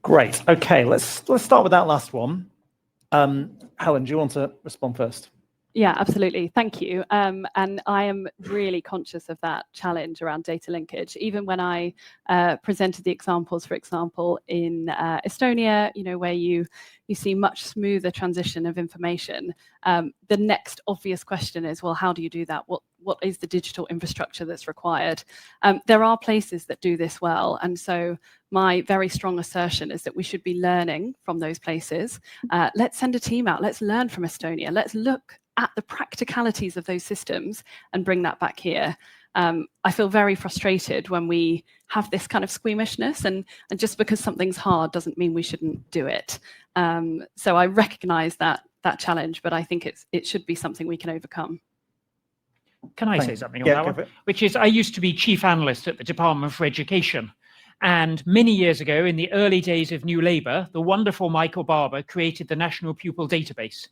[SPEAKER 1] Great. Okay, let's start with that last one. Helen, do you want to respond first?
[SPEAKER 5] Yeah, absolutely. Thank you. And I am really conscious of that challenge around data linkage. Even when I presented the examples, for example, in Estonia, where you see much smoother transition of information, the next obvious question is, well, how do you do that? What is the digital infrastructure that's required? There are places that do this well. And so my very strong assertion is that we should be learning from those places. Let's send a team out. Let's learn from Estonia. Let's look at the practicalities of those systems and bring that back here. I feel very frustrated when we have this kind of squeamishness, and just because something's hard doesn't mean we shouldn't do it. So I recognize that challenge, but I think it should be something we can overcome.
[SPEAKER 3] Can I say something on that one? Which is, I used to be chief analyst at the Department for Education. And many years ago, in the early days of New Labour, the wonderful Michael Barber created the National Pupil Database.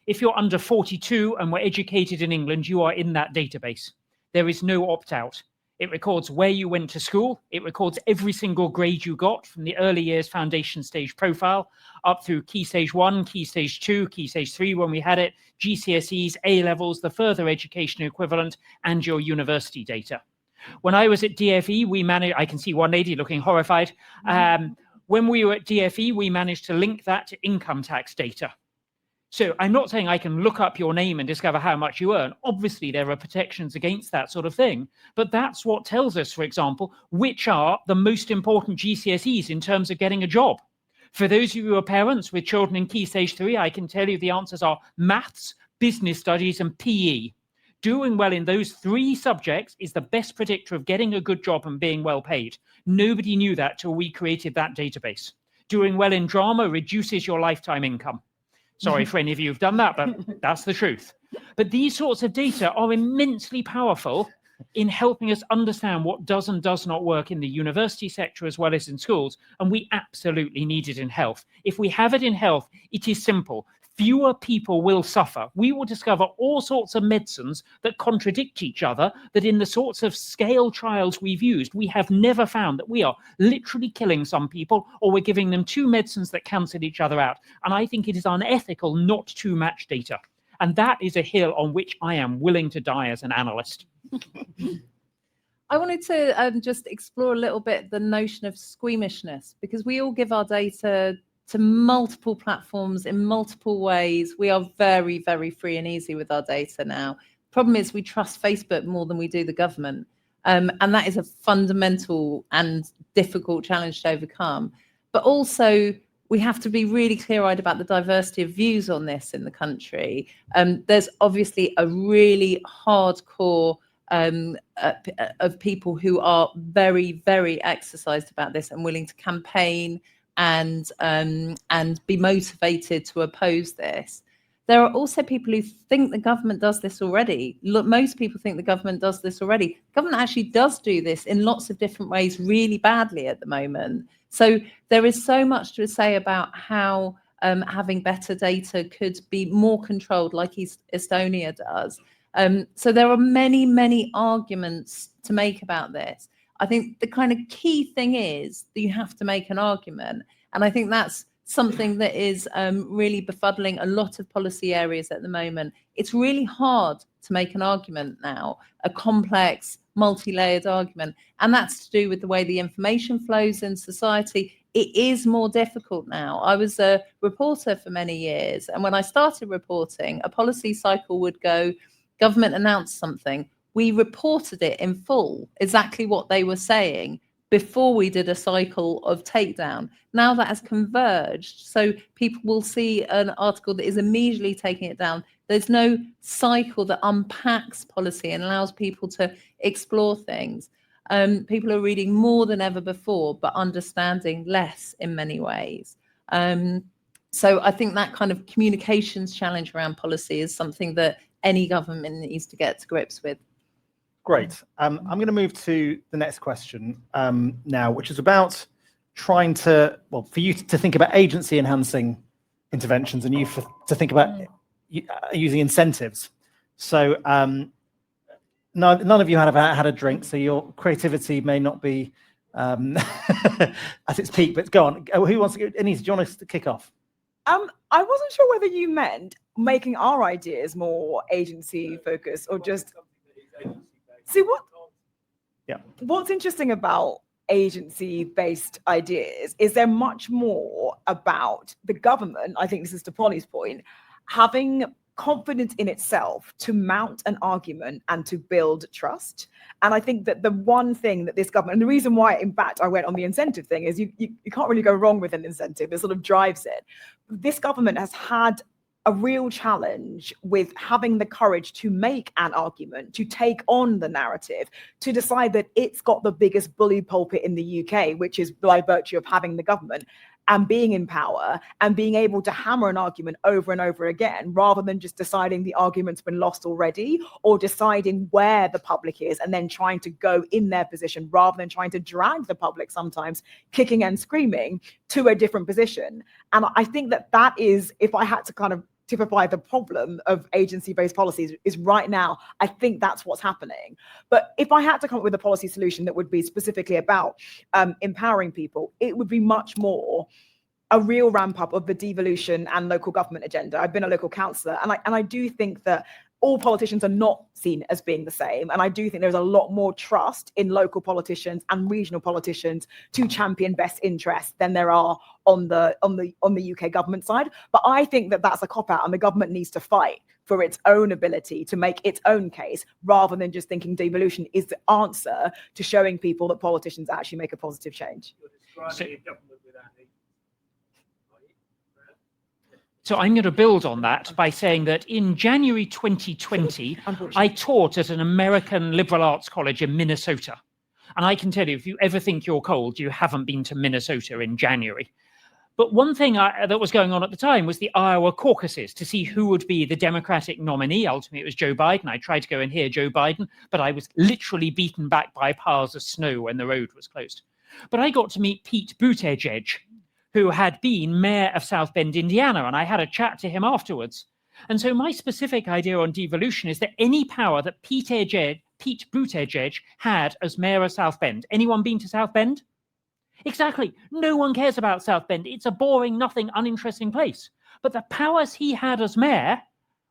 [SPEAKER 3] If you're under 42 and were educated in England, you are in that database. There is no opt-out. It records where you went to school. It records every single grade you got from the early years foundation stage profile up through Key Stage 1, Key Stage 2, Key Stage 3 when we had it, GCSEs, A-levels, the further education equivalent, and your university data. When I was at DFE, we managed, I can see one lady looking horrified. When we were at DFE, we managed to link that to income tax data. So I'm not saying I can look up your name and discover how much you earn. Obviously, there are protections against that sort of thing. But that's what tells us, for example, which are the most important GCSEs in terms of getting a job. For those of you who are parents with children in Key Stage 3, I can tell you the answers are maths, business studies, and PE. Doing well in those three subjects is the best predictor of getting a good job and being well paid. Nobody knew that till we created that database. Doing well in drama reduces your lifetime income. Sorry for any of you who've done that, but that's the truth. But these sorts of data are immensely powerful in helping us understand what does and does not work in the university sector as well as in schools. And we absolutely need it in health. If we have it in health, it is simple. Fewer people will suffer. We will discover all sorts of medicines that contradict each other, that in the sorts of scale trials we've used, we have never found that we are literally killing some people or we're giving them two medicines that cancel each other out. And I think it is unethical not to match data. And that is a hill on which I am willing to die as an analyst.
[SPEAKER 2] I wanted to just explore a little bit the notion of squeamishness, because we all give our data to multiple platforms in multiple ways. We are very, very free and easy with our data now. Problem is we trust Facebook more than we do the government. And that is a fundamental and difficult challenge to overcome. But also we have to be really clear-eyed about the diversity of views on this in the country. There's obviously a really hardcore of people who are very, very exercised about this and willing to campaign and be motivated to oppose this. There are also people who think the government does this already. Look, most people think the government does this already. Government actually does do this in lots of different ways really badly at the moment. So there is so much to say about how having better data could be more controlled like Estonia does. So there are many, many arguments to make about this. I think the kind of key thing is that you have to make an argument. And I think that's something that is really befuddling a lot of policy areas at the moment. It's really hard to make an argument now, a complex, multi-layered argument. And that's to do with the way the information flows in society. It is more difficult now. I was a reporter for many years. And when I started reporting, a policy cycle would go, government announced something. We reported it in full, exactly what they were saying, before we did a cycle of takedown. Now that has converged. So people will see an article that is immediately taking it down. There's no cycle that unpacks policy and allows people to explore things. People are reading more than ever before, but understanding less in many ways. So I think that kind of communications challenge around policy is something that any government needs to get to grips with.
[SPEAKER 1] Great. I'm going to move to the next question now, which is about trying to, well, for you to think about agency enhancing interventions and you to think about using incentives. So none of you have had a drink, so your creativity may not be at its peak, but go on. Who wants to go? Anita, do you want us to kick off?
[SPEAKER 4] I wasn't sure whether you meant making our ideas more agency focused or just see what's interesting about agency-based ideas is they're much more about the government, I think this is to Polly's point, having confidence in itself to mount an argument and to build trust. And I think that the one thing that this government, and the reason why, in fact, I went on the incentive thing is you can't really go wrong with an incentive. It sort of drives it. This government has had a real challenge with having the courage to make an argument, to take on the narrative, to decide that it's got the biggest bully pulpit in the UK, which is by virtue of having the government and being in power and being able to hammer an argument over and over again, rather than just deciding the argument's been lost already or deciding where the public is and then trying to go in their position rather than trying to drag the public, sometimes kicking and screaming, to a different position. And I think that is, if I had to kind of typify the problem of agency-based policies, is right now, I think that's what's happening. But if I had to come up with a policy solution that would be specifically about empowering people, it would be much more a real ramp up of the devolution and local government agenda. I've been a local councillor, and I do think that all politicians are not seen as being the same. And I do think there's a lot more trust in local politicians and regional politicians to champion best interests than there are on the UK government side. But I think that that's a cop-out, and the government needs to fight for its own ability to make its own case, rather than just thinking devolution is the answer to showing people that politicians actually make a positive change.
[SPEAKER 3] So I'm going to build on that by saying that in January 2020, I taught at an American liberal arts college in Minnesota. And I can tell you, if you ever think you're cold, you haven't been to Minnesota in January. But one thing that was going on at the time was the Iowa caucuses to see who would be the Democratic nominee. Ultimately, it was Joe Biden. I tried to go and hear Joe Biden, but I was literally beaten back by piles of snow when the road was closed. But I got to meet Pete Buttigieg, who had been mayor of South Bend, Indiana, and I had a chat to him afterwards. And so my specific idea on devolution is that any power that Pete Buttigieg had as mayor of South Bend. Anyone been to South Bend? Exactly. No one cares about South Bend. It's a boring, nothing, uninteresting place. But the powers he had as mayor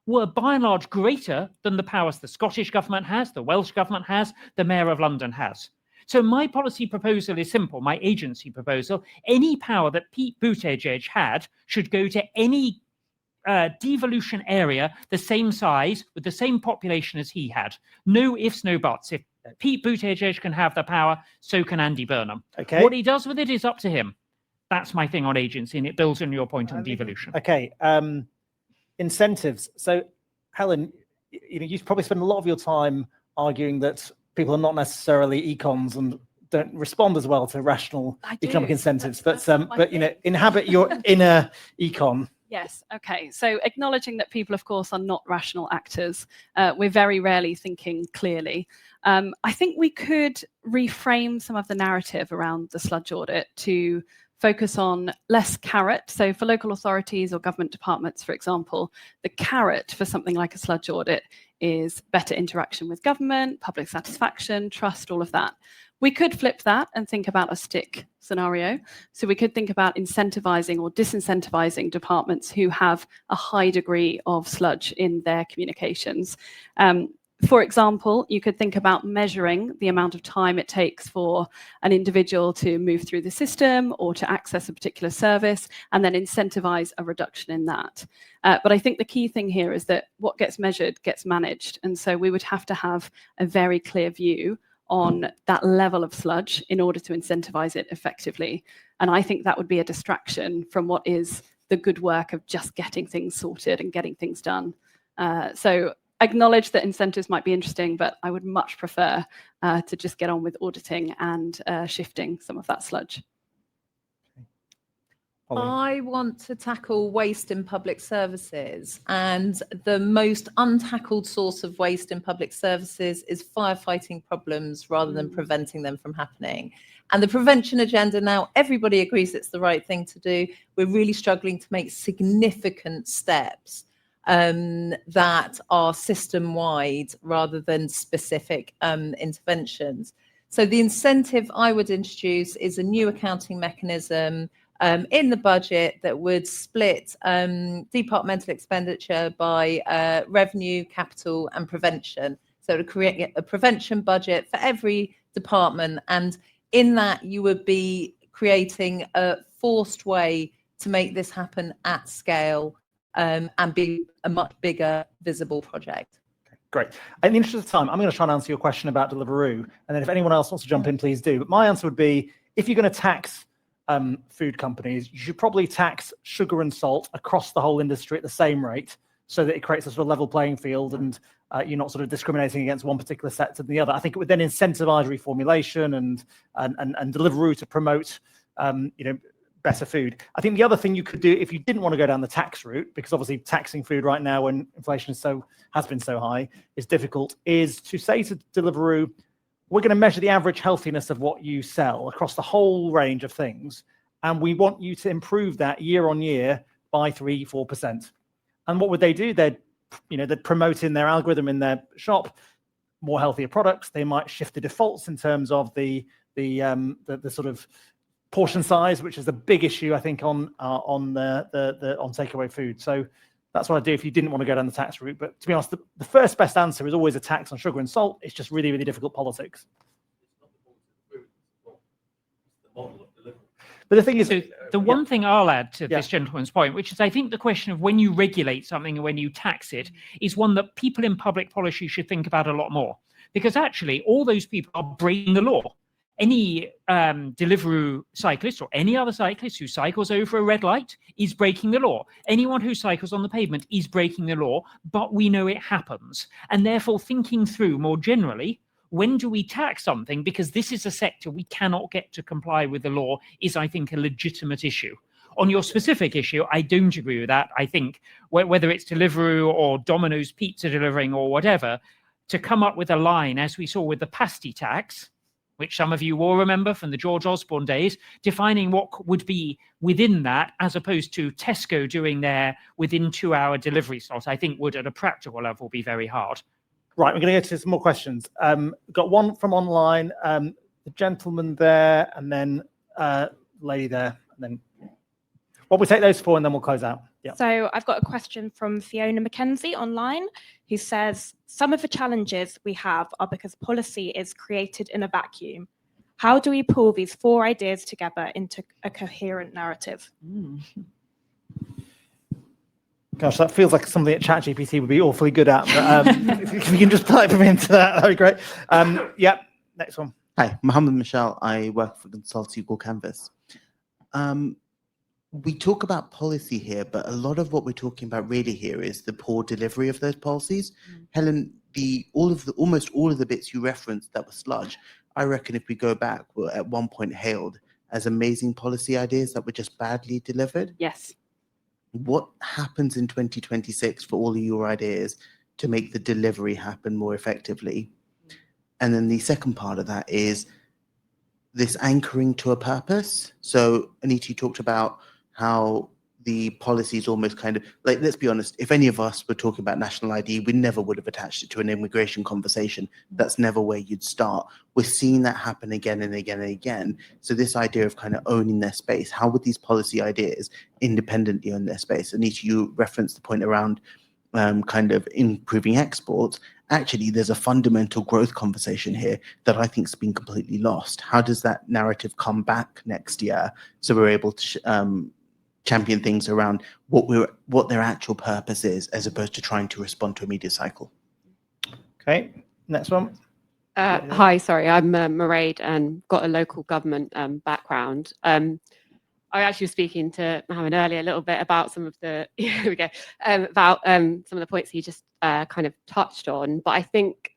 [SPEAKER 3] were by and large greater than the powers the Scottish government has, the Welsh government has, the mayor of London has. So my policy proposal is simple, my agency proposal. Any power that Pete Buttigieg had should go to any devolution area the same size with the same population as he had. No ifs, no buts. If Pete Buttigieg can have the power, so can Andy Burnham. Okay. What he does with it is up to him. That's my thing on agency, and it builds on your point on devolution.
[SPEAKER 1] Okay. Incentives. So, Helen, you probably spend a lot of your time arguing that people are not necessarily econs and don't respond as well to rational economic incentives. But inhabit your inner econ.
[SPEAKER 5] Yes. Okay. So acknowledging that people, of course, are not rational actors, we're very rarely thinking clearly. I think we could reframe some of the narrative around the sludge audit to focus on less carrot. So for local authorities or government departments, for example, the carrot for something like a sludge audit is better interaction with government, public satisfaction, trust, all of that. We could flip that and think about a stick scenario. So we could think about incentivizing or disincentivizing departments who have a high degree of sludge in their communications. For example, you could think about measuring the amount of time it takes for an individual to move through the system or to access a particular service, and then incentivize a reduction in that. But I think the key thing here is that what gets measured gets managed. And so we would have to have a very clear view on that level of sludge in order to incentivize it effectively. And I think that would be a distraction from what is the good work of just getting things sorted and getting things done. So acknowledge that incentives might be interesting, but I would much prefer to just get on with auditing and shifting some of that sludge.
[SPEAKER 2] I want to tackle waste in public services, and the most untackled source of waste in public services is firefighting problems rather than preventing them from happening. And the prevention agenda now, everybody agrees it's the right thing to do. We're really struggling to make significant steps that are system-wide rather than specific interventions. So the incentive I would introduce is a new accounting mechanism in the budget that would split departmental expenditure by revenue, capital and prevention. So to create a prevention budget for every department, and in that you would be creating a forced way to make this happen at scale and be a much bigger visible project.
[SPEAKER 1] Great. In the interest of time, I'm going to try and answer your question about Deliveroo, and then if anyone else wants to jump in, please do. But my answer would be, if you're going to tax food companies, you should probably tax sugar and salt across the whole industry at the same rate, so that it creates a sort of level playing field and you're not sort of discriminating against one particular sector than the other. I think it would then incentivize reformulation and Deliveroo to promote better food. I think the other thing you could do, if you didn't want to go down the tax route, because obviously taxing food right now when inflation has been so high is difficult, is to say to Deliveroo, we're going to measure the average healthiness of what you sell across the whole range of things, and we want you to improve that year on year by 3-4%. And what would they do? They'd promote in their algorithm in their shop more healthier products. They might shift the defaults in terms of the sort of portion size, which is a big issue, I think, on takeaway food. So that's what I'd do if you didn't want to go down the tax route. But to be honest, the first best answer is always a tax on sugar and salt. It's just really, really difficult politics. But the thing is,
[SPEAKER 3] so the one thing I'll add to this gentleman's point, which is I think the question of when you regulate something and when you tax it is one that people in public policy should think about a lot more. Because actually, all those people are breaking the law. Any Deliveroo cyclist or any other cyclist who cycles over a red light is breaking the law. Anyone who cycles on the pavement is breaking the law, but we know it happens. And therefore, thinking through more generally, when do we tax something? Because this is a sector we cannot get to comply with the law is, I think, a legitimate issue. On your specific issue, I don't agree with that. I think whether it's Deliveroo or Domino's Pizza delivering or whatever, to come up with a line, as we saw with the pasty tax, which some of you will remember from the George Osborne days, defining what would be within that, as opposed to Tesco doing their within 2-hour delivery slot, I think would, at a practical level, be very hard.
[SPEAKER 1] Right, we're going to get to some more questions. Got one from online, the gentleman there, and then lady there, and then we'll take those 4 and then we'll close out. Yeah.
[SPEAKER 9] So I've got a question from Fiona McKenzie online, who says, some of the challenges we have are because policy is created in a vacuum. How do we pull these 4 ideas together into a coherent narrative?
[SPEAKER 1] Gosh, that feels like something that ChatGPT would be awfully good at. But, if you can just type them into that, that'd be great. Yeah, next one.
[SPEAKER 10] Hi, Mohammed Michelle. I work for consultancy called Canvas. We talk about policy here, but a lot of what we're talking about really here is the poor delivery of those policies. Helen, almost all of the bits you referenced that were sludge, I reckon if we go back, were at one point hailed as amazing policy ideas that were just badly delivered.
[SPEAKER 5] Yes.
[SPEAKER 10] What happens in 2026 for all of your ideas to make the delivery happen more effectively? And then the second part of that is, this anchoring to a purpose. So Anita, you talked about how the policy is almost kind of like, let's be honest, if any of us were talking about national ID, we never would have attached it to an immigration conversation. That's never where you'd start. We're seeing that happen again and again and again. So this idea of kind of owning their space, how would these policy ideas independently own their space? Anita, you referenced the point around kind of improving exports. Actually, there's a fundamental growth conversation here that I think has been completely lost. How does that narrative come back next year so we're able to champion things around what their actual purpose is, as opposed to trying to respond to a media cycle?
[SPEAKER 1] Okay, next one.
[SPEAKER 11] Hi, sorry, I'm Mairead and got a local government background. I actually was speaking to Mohammed earlier a little bit about some of the here we go about some of the points he just kind of touched on. But I think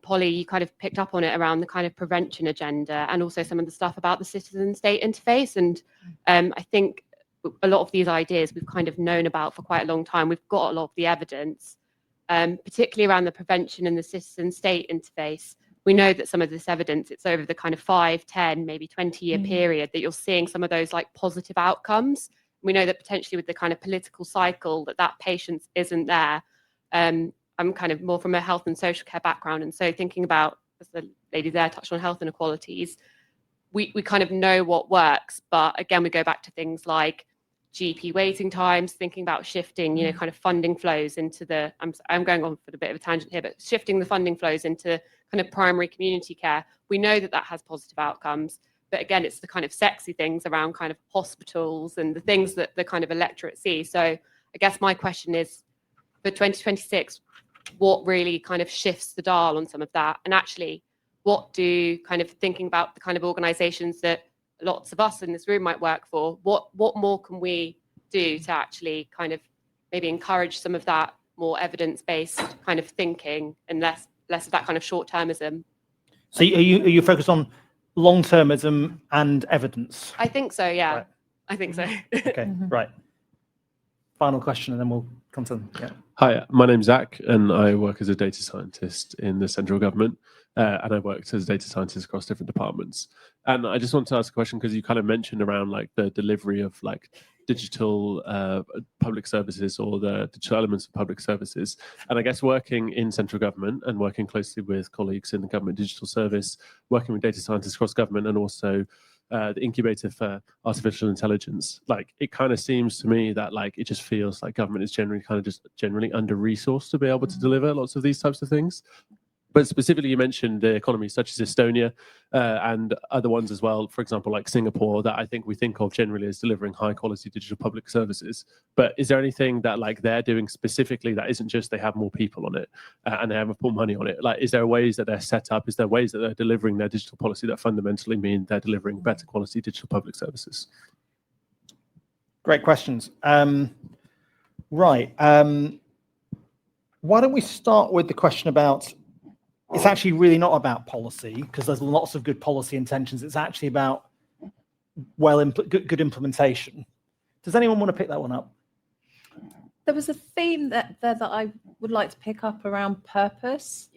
[SPEAKER 11] Polly, you kind of picked up on it around the kind of prevention agenda and also some of the stuff about the citizen-state interface. And I think a lot of these ideas we've kind of known about for quite a long time. We've got a lot of the evidence, particularly around the prevention and the citizen-state interface. We know that some of this evidence, it's over the kind of 5, 10, maybe 20-year period that you're seeing some of those like positive outcomes. We know that potentially with the kind of political cycle that patience isn't there. I'm kind of more from a health and social care background. And so thinking about, as the lady there touched on health inequalities, we kind of know what works. But again, we go back to things like GP waiting times, thinking about shifting, kind of funding flows into the, I'm going on for a bit of a tangent here, but shifting the funding flows into kind of primary community care. We know that has positive outcomes, but again, it's the kind of sexy things around kind of hospitals and the things that the kind of electorate see. So I guess my question is, for 2026, what really kind of shifts the dial on some of that? And actually, what do kind of thinking about the kind of organizations that lots of us in this room might work for, what more can we do to actually kind of maybe encourage some of that more evidence-based kind of thinking and less of that kind of short-termism?
[SPEAKER 1] So are you focused on long-termism and evidence?
[SPEAKER 11] I think so, yeah.
[SPEAKER 1] Right.
[SPEAKER 11] I think so.
[SPEAKER 1] Okay, right. Final question, and then we'll come to them. Yeah.
[SPEAKER 12] Hi, my name's Zach, and I work as a data scientist in the central government, and I worked as a data scientist across different departments. And I just want to ask a question because you kind of mentioned around like the delivery of like digital public services or the digital elements of public services. And I guess working in central government and working closely with colleagues in the government digital service, working with data scientists across government, and also the incubator for artificial intelligence, like it kind of seems to me that like it just feels like government is generally under-resourced to be able to deliver lots of these types of things. But specifically, you mentioned the economies such as Estonia and other ones as well, for example, like Singapore, that I think we think of generally as delivering high quality digital public services. But is there anything that like they're doing specifically that isn't just they have more people on it and they have more money on it? Like, is there ways that they're set up? Is there ways that they're delivering their digital policy that fundamentally mean they're delivering better quality digital public services?
[SPEAKER 1] Great questions. Right. Why don't we start with the question about, it's actually really not about policy, because there's lots of good policy intentions. It's actually about good implementation. Does anyone want to pick that one up?
[SPEAKER 2] There was a theme that I would like to pick up around purpose,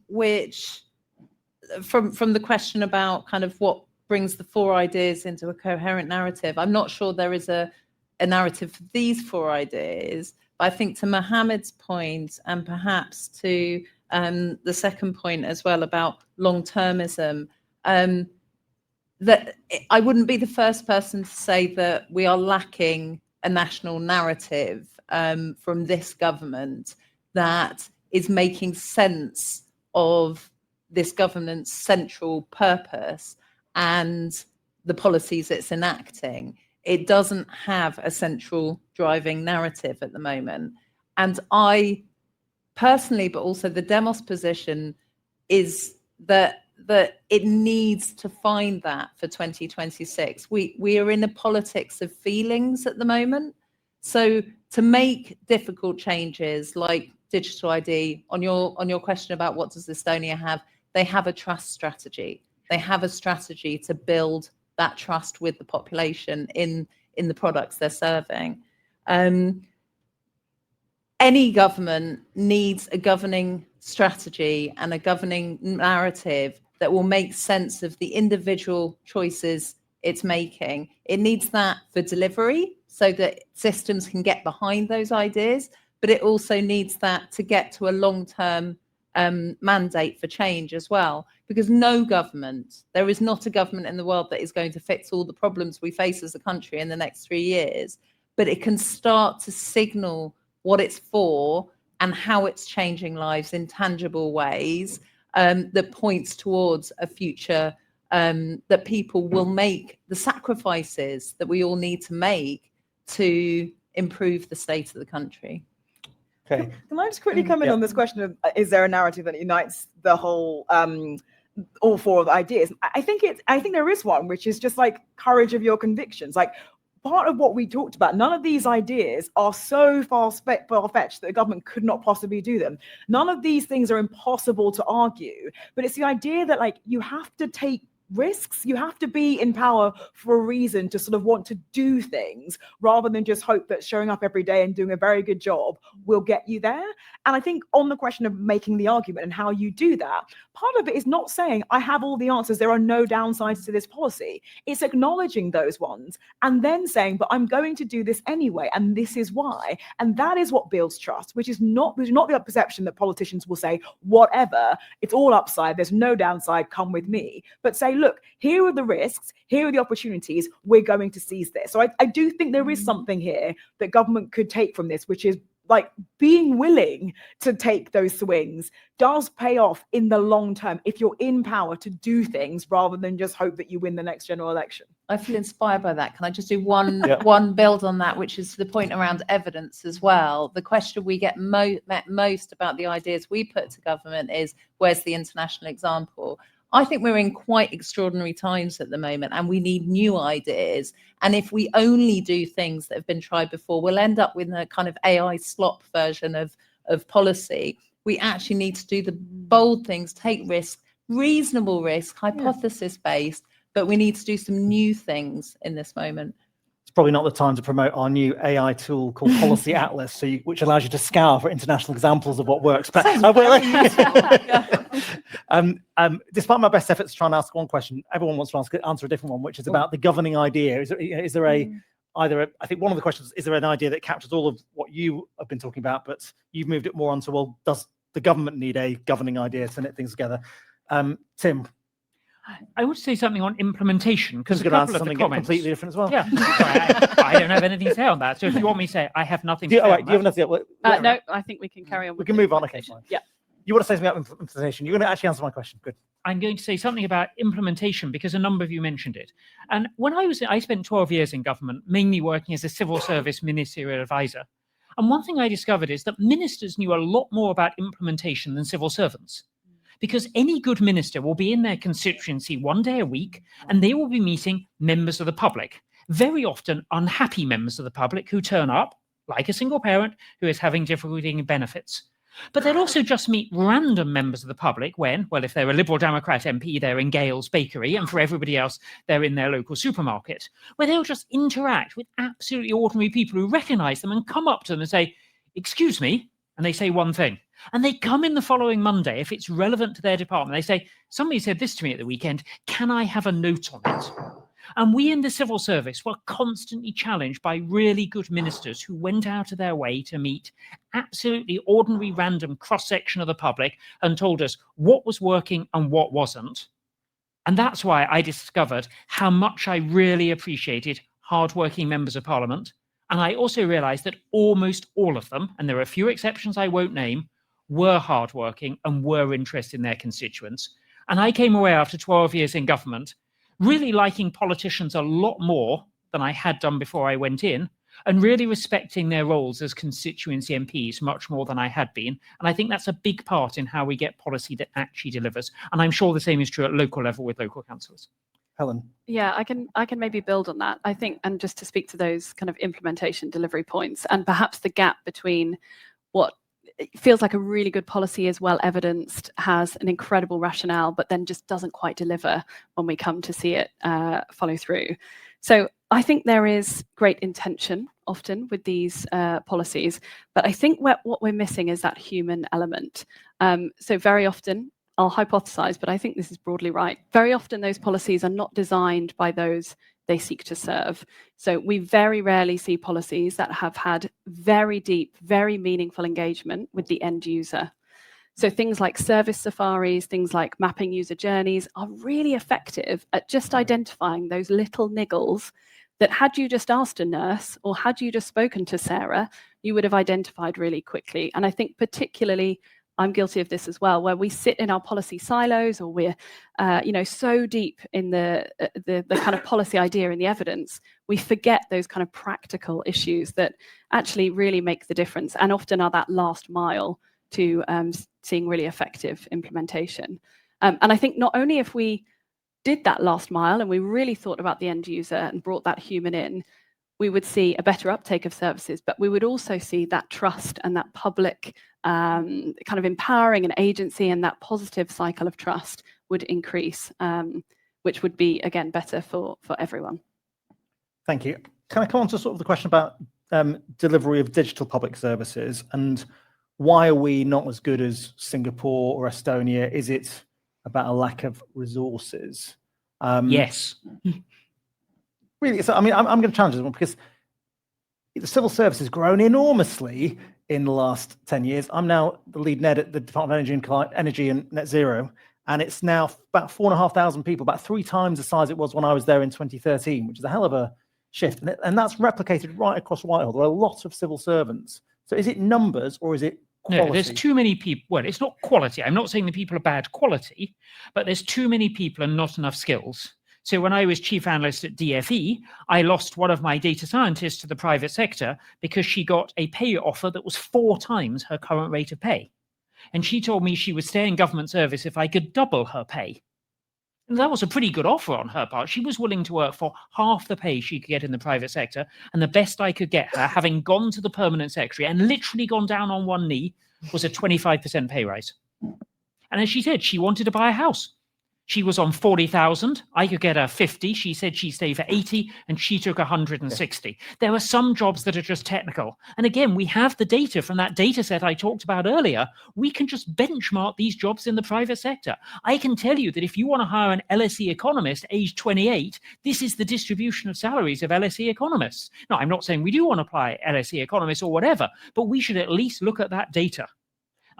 [SPEAKER 2] which from the question about kind of what brings the 4 ideas into a coherent narrative. I'm not sure there is a narrative for these 4 ideas, but I think to Mohammed's point, and perhaps to the second point as well about long-termism, that I wouldn't be the first person to say that we are lacking a national narrative from this government that is making sense of this government's central purpose and the policies it's enacting. It doesn't have a central driving narrative at the moment. And I personally, but also the Demos position, is that it needs to find that for 2026. We are in a politics of feelings at the moment. So to make difficult changes like digital ID, on your question about what does Estonia have, they have a trust strategy. They have a strategy to build that trust with the population in the products they're serving. Any government needs a governing strategy and a governing narrative that will make sense of the individual choices it's making. It needs that for delivery so that systems can get behind those ideas, but it also needs that to get to a long-term mandate for change as well, because there is not a government in the world that is going to fix all the problems we face as a country in the next 3 years, but it can start to signal what it's for and how it's changing lives in tangible ways that points towards a future that people will make the sacrifices that we all need to make to improve the state of the country.
[SPEAKER 1] Okay.
[SPEAKER 4] Can I just quickly come in on this question of is there a narrative that unites the whole all four of the ideas? I think there is one, which is just like courage of your convictions. Like, part of what we talked about, none of these ideas are so far-fetched that the government could not possibly do them. None of these things are impossible to argue, but it's the idea that, like, you have to take risks. You have to be in power for a reason to sort of want to do things rather than just hope that showing up every day and doing a very good job will get you there. And I think on the question of making the argument and how you do that, part of it is not saying I have all the answers, there are no downsides to this policy. It's acknowledging those ones and then saying, but I'm going to do this anyway, and this is why. And that is what builds trust, which is not the perception that politicians will say, whatever, it's all upside, there's no downside, come with me. But say, look, here are the risks, here are the opportunities, we're going to seize this. So I do think there is something here that government could take from this, which is like being willing to take those swings does pay off in the long term if you're in power to do things rather than just hope that you win the next general election.
[SPEAKER 2] I feel inspired by that. Can I just do one build on that, which is the point around evidence as well? The question we get met most about the ideas we put to government is, where's the international example? I think we're in quite extraordinary times at the moment and we need new ideas. And if we only do things that have been tried before, we'll end up with a kind of AI slop version of policy. We actually need to do the bold things, take risks, reasonable risk, hypothesis-based, but we need to do some new things in this moment.
[SPEAKER 1] It's probably not the time to promote our new AI tool called Policy Atlas, which allows you to scour for international examples of what works. But despite my best efforts to try and ask one question, everyone wants to answer a different one, which is about the governing idea. Is there I think one of the questions, is there an idea that captures all of what you have been talking about, but you've moved it more onto, well, does the government need a governing idea to knit things together? Tim?
[SPEAKER 3] I would say something on implementation, because
[SPEAKER 1] a couple of the comments completely different as well.
[SPEAKER 3] Yeah, I don't have anything to say on that. So if you want me to say, I have nothing to say.
[SPEAKER 1] All right, do you have nothing?
[SPEAKER 5] No, I think we can carry on.
[SPEAKER 1] We can move on. Okay, fine.
[SPEAKER 5] Yeah.
[SPEAKER 1] You want to say something about implementation? You're going to actually answer my question. Good.
[SPEAKER 3] I'm going to say something about implementation because a number of you mentioned it. And when I spent 12 years in government, mainly working as a civil service ministerial advisor. And one thing I discovered is that ministers knew a lot more about implementation than civil servants. Because any good minister will be in their constituency one day a week and they will be meeting members of the public, very often unhappy members of the public who turn up, like a single parent who is having difficulty getting benefits. But they'll also just meet random members of the public when, well, if they're a Liberal Democrat MP, they're in Gale's bakery, and for everybody else, they're in their local supermarket, where they'll just interact with absolutely ordinary people who recognise them and come up to them and say, "Excuse me," and they say one thing. And they come in the following Monday, if it's relevant to their department, they say, "Somebody said this to me at the weekend, can I have a note on it?" And we in the civil service were constantly challenged by really good ministers who went out of their way to meet absolutely ordinary random cross-section of the public and told us what was working and what wasn't. And that's why I discovered how much I really appreciated hardworking members of Parliament. And I also realized that almost all of them, and there are a few exceptions I won't name, were hardworking and were interested in their constituents. And I came away after 12 years in government really liking politicians a lot more than I had done before I went in, and really respecting their roles as constituency MPs much more than I had been. And I think that's a big part in how we get policy that actually delivers. And I'm sure the same is true at local level with local councillors.
[SPEAKER 1] Helen.
[SPEAKER 5] Yeah, I can maybe build on that. I think, and just to speak to those kind of implementation delivery points, and perhaps the gap between what feels like a really good policy is well evidenced, has an incredible rationale, but then just doesn't quite deliver when we come to see it follow through. So I think there is great intention often with these policies, but I think what we're missing is that human element. So very often I'll hypothesize, but I think this is broadly right. Very often those policies are not designed by those they seek to serve. So we very rarely see policies that have had very deep, very meaningful engagement with the end user. So things like service safaris, things like mapping user journeys are really effective at just identifying those little niggles that had you just asked a nurse or had you just spoken to Sarah, you would have identified really quickly. And I think particularly, I'm guilty of this as well, where we sit in our policy silos, or we're, so deep in the kind of policy idea and the evidence, we forget those kind of practical issues that actually really make the difference, and often are that last mile to seeing really effective implementation. And I think not only if we did that last mile and we really thought about the end user and brought that human in, we would see a better uptake of services, but we would also see that trust and that public kind of empowering an agency, and that positive cycle of trust would increase, which would be, again, better for everyone.
[SPEAKER 1] Thank you. Can I come on to sort of the question about delivery of digital public services, and why are we not as good as Singapore or Estonia? Is it about a lack of resources?
[SPEAKER 3] Yes.
[SPEAKER 1] Really, so I mean, I'm going to challenge this one, because the civil service has grown enormously in the last 10 years. I'm now the lead NED at the Department of Energy and Net Zero, and it's now about 4,500 people, about 3 times the size it was when I was there in 2013, which is a hell of a shift. And that's replicated right across Whitehall. There are lots of civil servants. So is it numbers or is it quality?
[SPEAKER 3] No, there's too many people. Well, it's not quality. I'm not saying the people are bad quality, but there's too many people and not enough skills. So when I was chief analyst at DFE, I lost one of my data scientists to the private sector because she got a pay offer that was 4 times her current rate of pay. And she told me she would stay in government service if I could double her pay. And that was a pretty good offer on her part. She was willing to work for half the pay she could get in the private sector. And the best I could get her, having gone to the permanent secretary and literally gone down on one knee, was a 25% pay rise. And as she said, she wanted to buy a house. She was on 40,000. I could get her 50. She said she'd stay for 80, and she took 160. There are some jobs that are just technical. And again, we have the data from that data set I talked about earlier. We can just benchmark these jobs in the private sector. I can tell you that if you want to hire an LSE economist aged 28, this is the distribution of salaries of LSE economists. Now, I'm not saying we do want to apply LSE economists or whatever, but we should at least look at that data.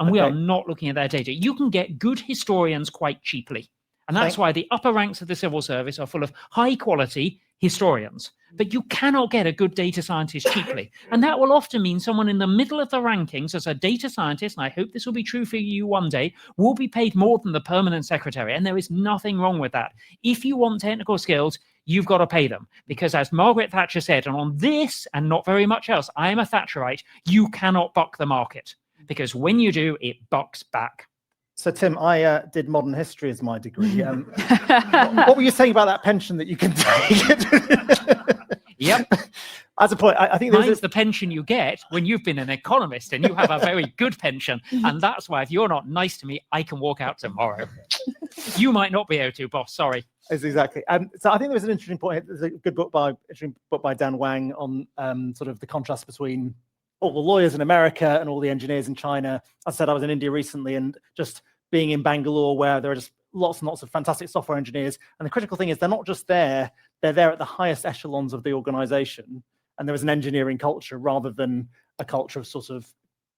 [SPEAKER 3] And we are not looking at that data. You can get good historians quite cheaply. And that's why the upper ranks of the civil service are full of high quality historians. But you cannot get a good data scientist cheaply. And that will often mean someone in the middle of the rankings as a data scientist, and I hope this will be true for you one day, will be paid more than the permanent secretary. And there is nothing wrong with that. If you want technical skills, you've got to pay them. Because as Margaret Thatcher said, and on this and not very much else, I am a Thatcherite, you cannot buck the market. Because when you do, it bucks back.
[SPEAKER 1] So, Tim, I did modern history as my degree. What were you saying about that pension that you can take?
[SPEAKER 3] Yep.
[SPEAKER 1] As a point, I think
[SPEAKER 3] mine's the pension you get when you've been an economist and you have a very good pension. And that's why if you're not nice to me, I can walk out tomorrow. You might not be able to, boss. Sorry.
[SPEAKER 1] Exactly. So I think there's an interesting point. There's a good book by Dan Wang on sort of the contrast between all the lawyers in America and all the engineers in China. I said I was in India recently, and just being in Bangalore, where there are just lots and lots of fantastic software engineers. And the critical thing is they're not just there, they're there at the highest echelons of the organization. And there is an engineering culture rather than a culture of sort of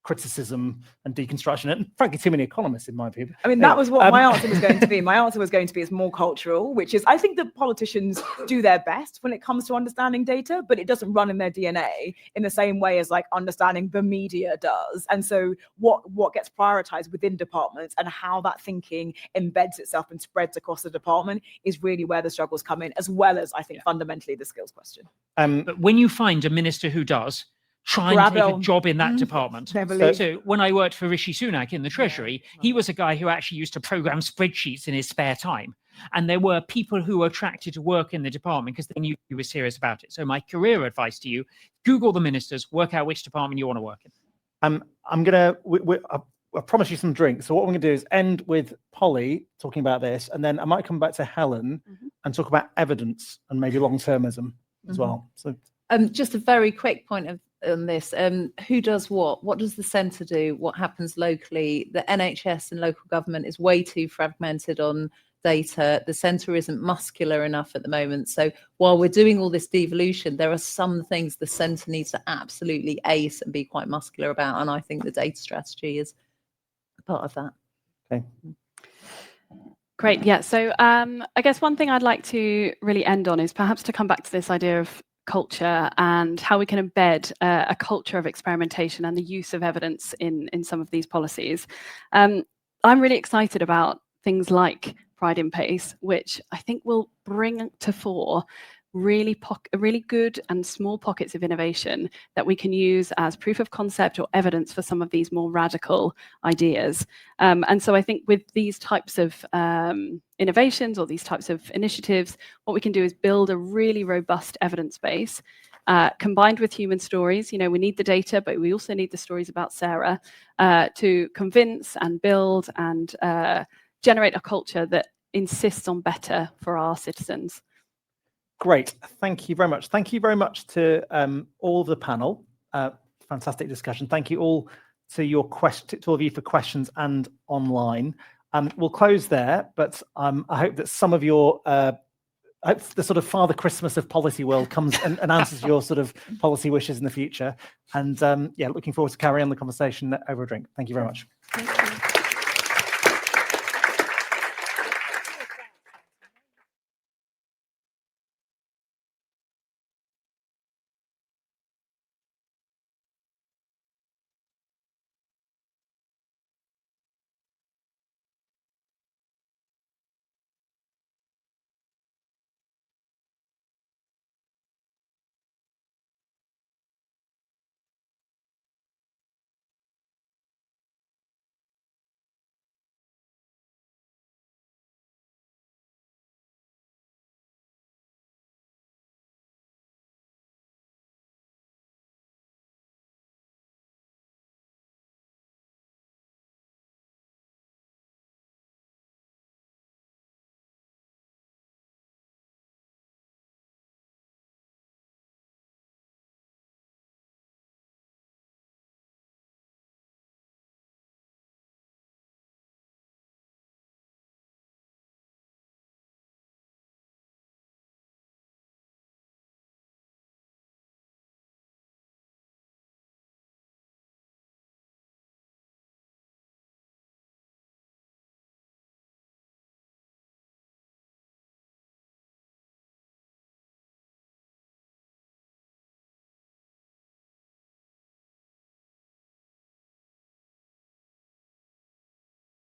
[SPEAKER 1] criticism and deconstruction, and frankly too many economists in my view.
[SPEAKER 4] I mean, that was what my answer was going to be. My answer was going to be it's more cultural, which is I think that politicians do their best when it comes to understanding data, but it doesn't run in their DNA in the same way as like understanding the media does. And so what gets prioritized within departments and how that thinking embeds itself and spreads across the department is really where the struggles come in, as well as I think fundamentally the skills question.
[SPEAKER 3] But when you find a minister who does, try and take a job in that department. So when I worked for Rishi Sunak in the Treasury, he was a guy who actually used to program spreadsheets in his spare time. And there were people who were attracted to work in the department because they knew he was serious about it. So my career advice to you, Google the ministers, work out which department you want to work in.
[SPEAKER 1] I promise you some drinks. So what we're going to do is end with Polly talking about this, and then I might come back to Helen and talk about evidence and maybe long-termism as well. So
[SPEAKER 2] just a very quick point of on this. Who does what? What does the centre do? What happens locally? The NHS and local government is way too fragmented on data. The centre isn't muscular enough at the moment. So while we're doing all this devolution, there are some things the centre needs to absolutely ace and be quite muscular about. And I think the data strategy is a part of that.
[SPEAKER 1] Okay.
[SPEAKER 5] Great. Yeah. So I guess one thing I'd like to really end on is perhaps to come back to this idea of culture and how we can embed a culture of experimentation and the use of evidence in some of these policies. I'm really excited about things like Pride in Pace, which I think will bring to fore really good and small pockets of innovation that we can use as proof of concept or evidence for some of these more radical ideas. And so I think with these types of innovations or these types of initiatives, what we can do is build a really robust evidence base combined with human stories. You know, we need the data, but we also need the stories about Sarah to convince and build and generate a culture that insists on better for our citizens.
[SPEAKER 1] Great, thank you very much. Thank you very much to all of the panel. Fantastic discussion. Thank you all to all of you for questions and online. We'll close there, but I hope that some of your I hope the sort of Father Christmas of policy world comes and answers your sort of policy wishes in the future. And yeah, looking forward to carrying on the conversation over a drink. Thank you very much.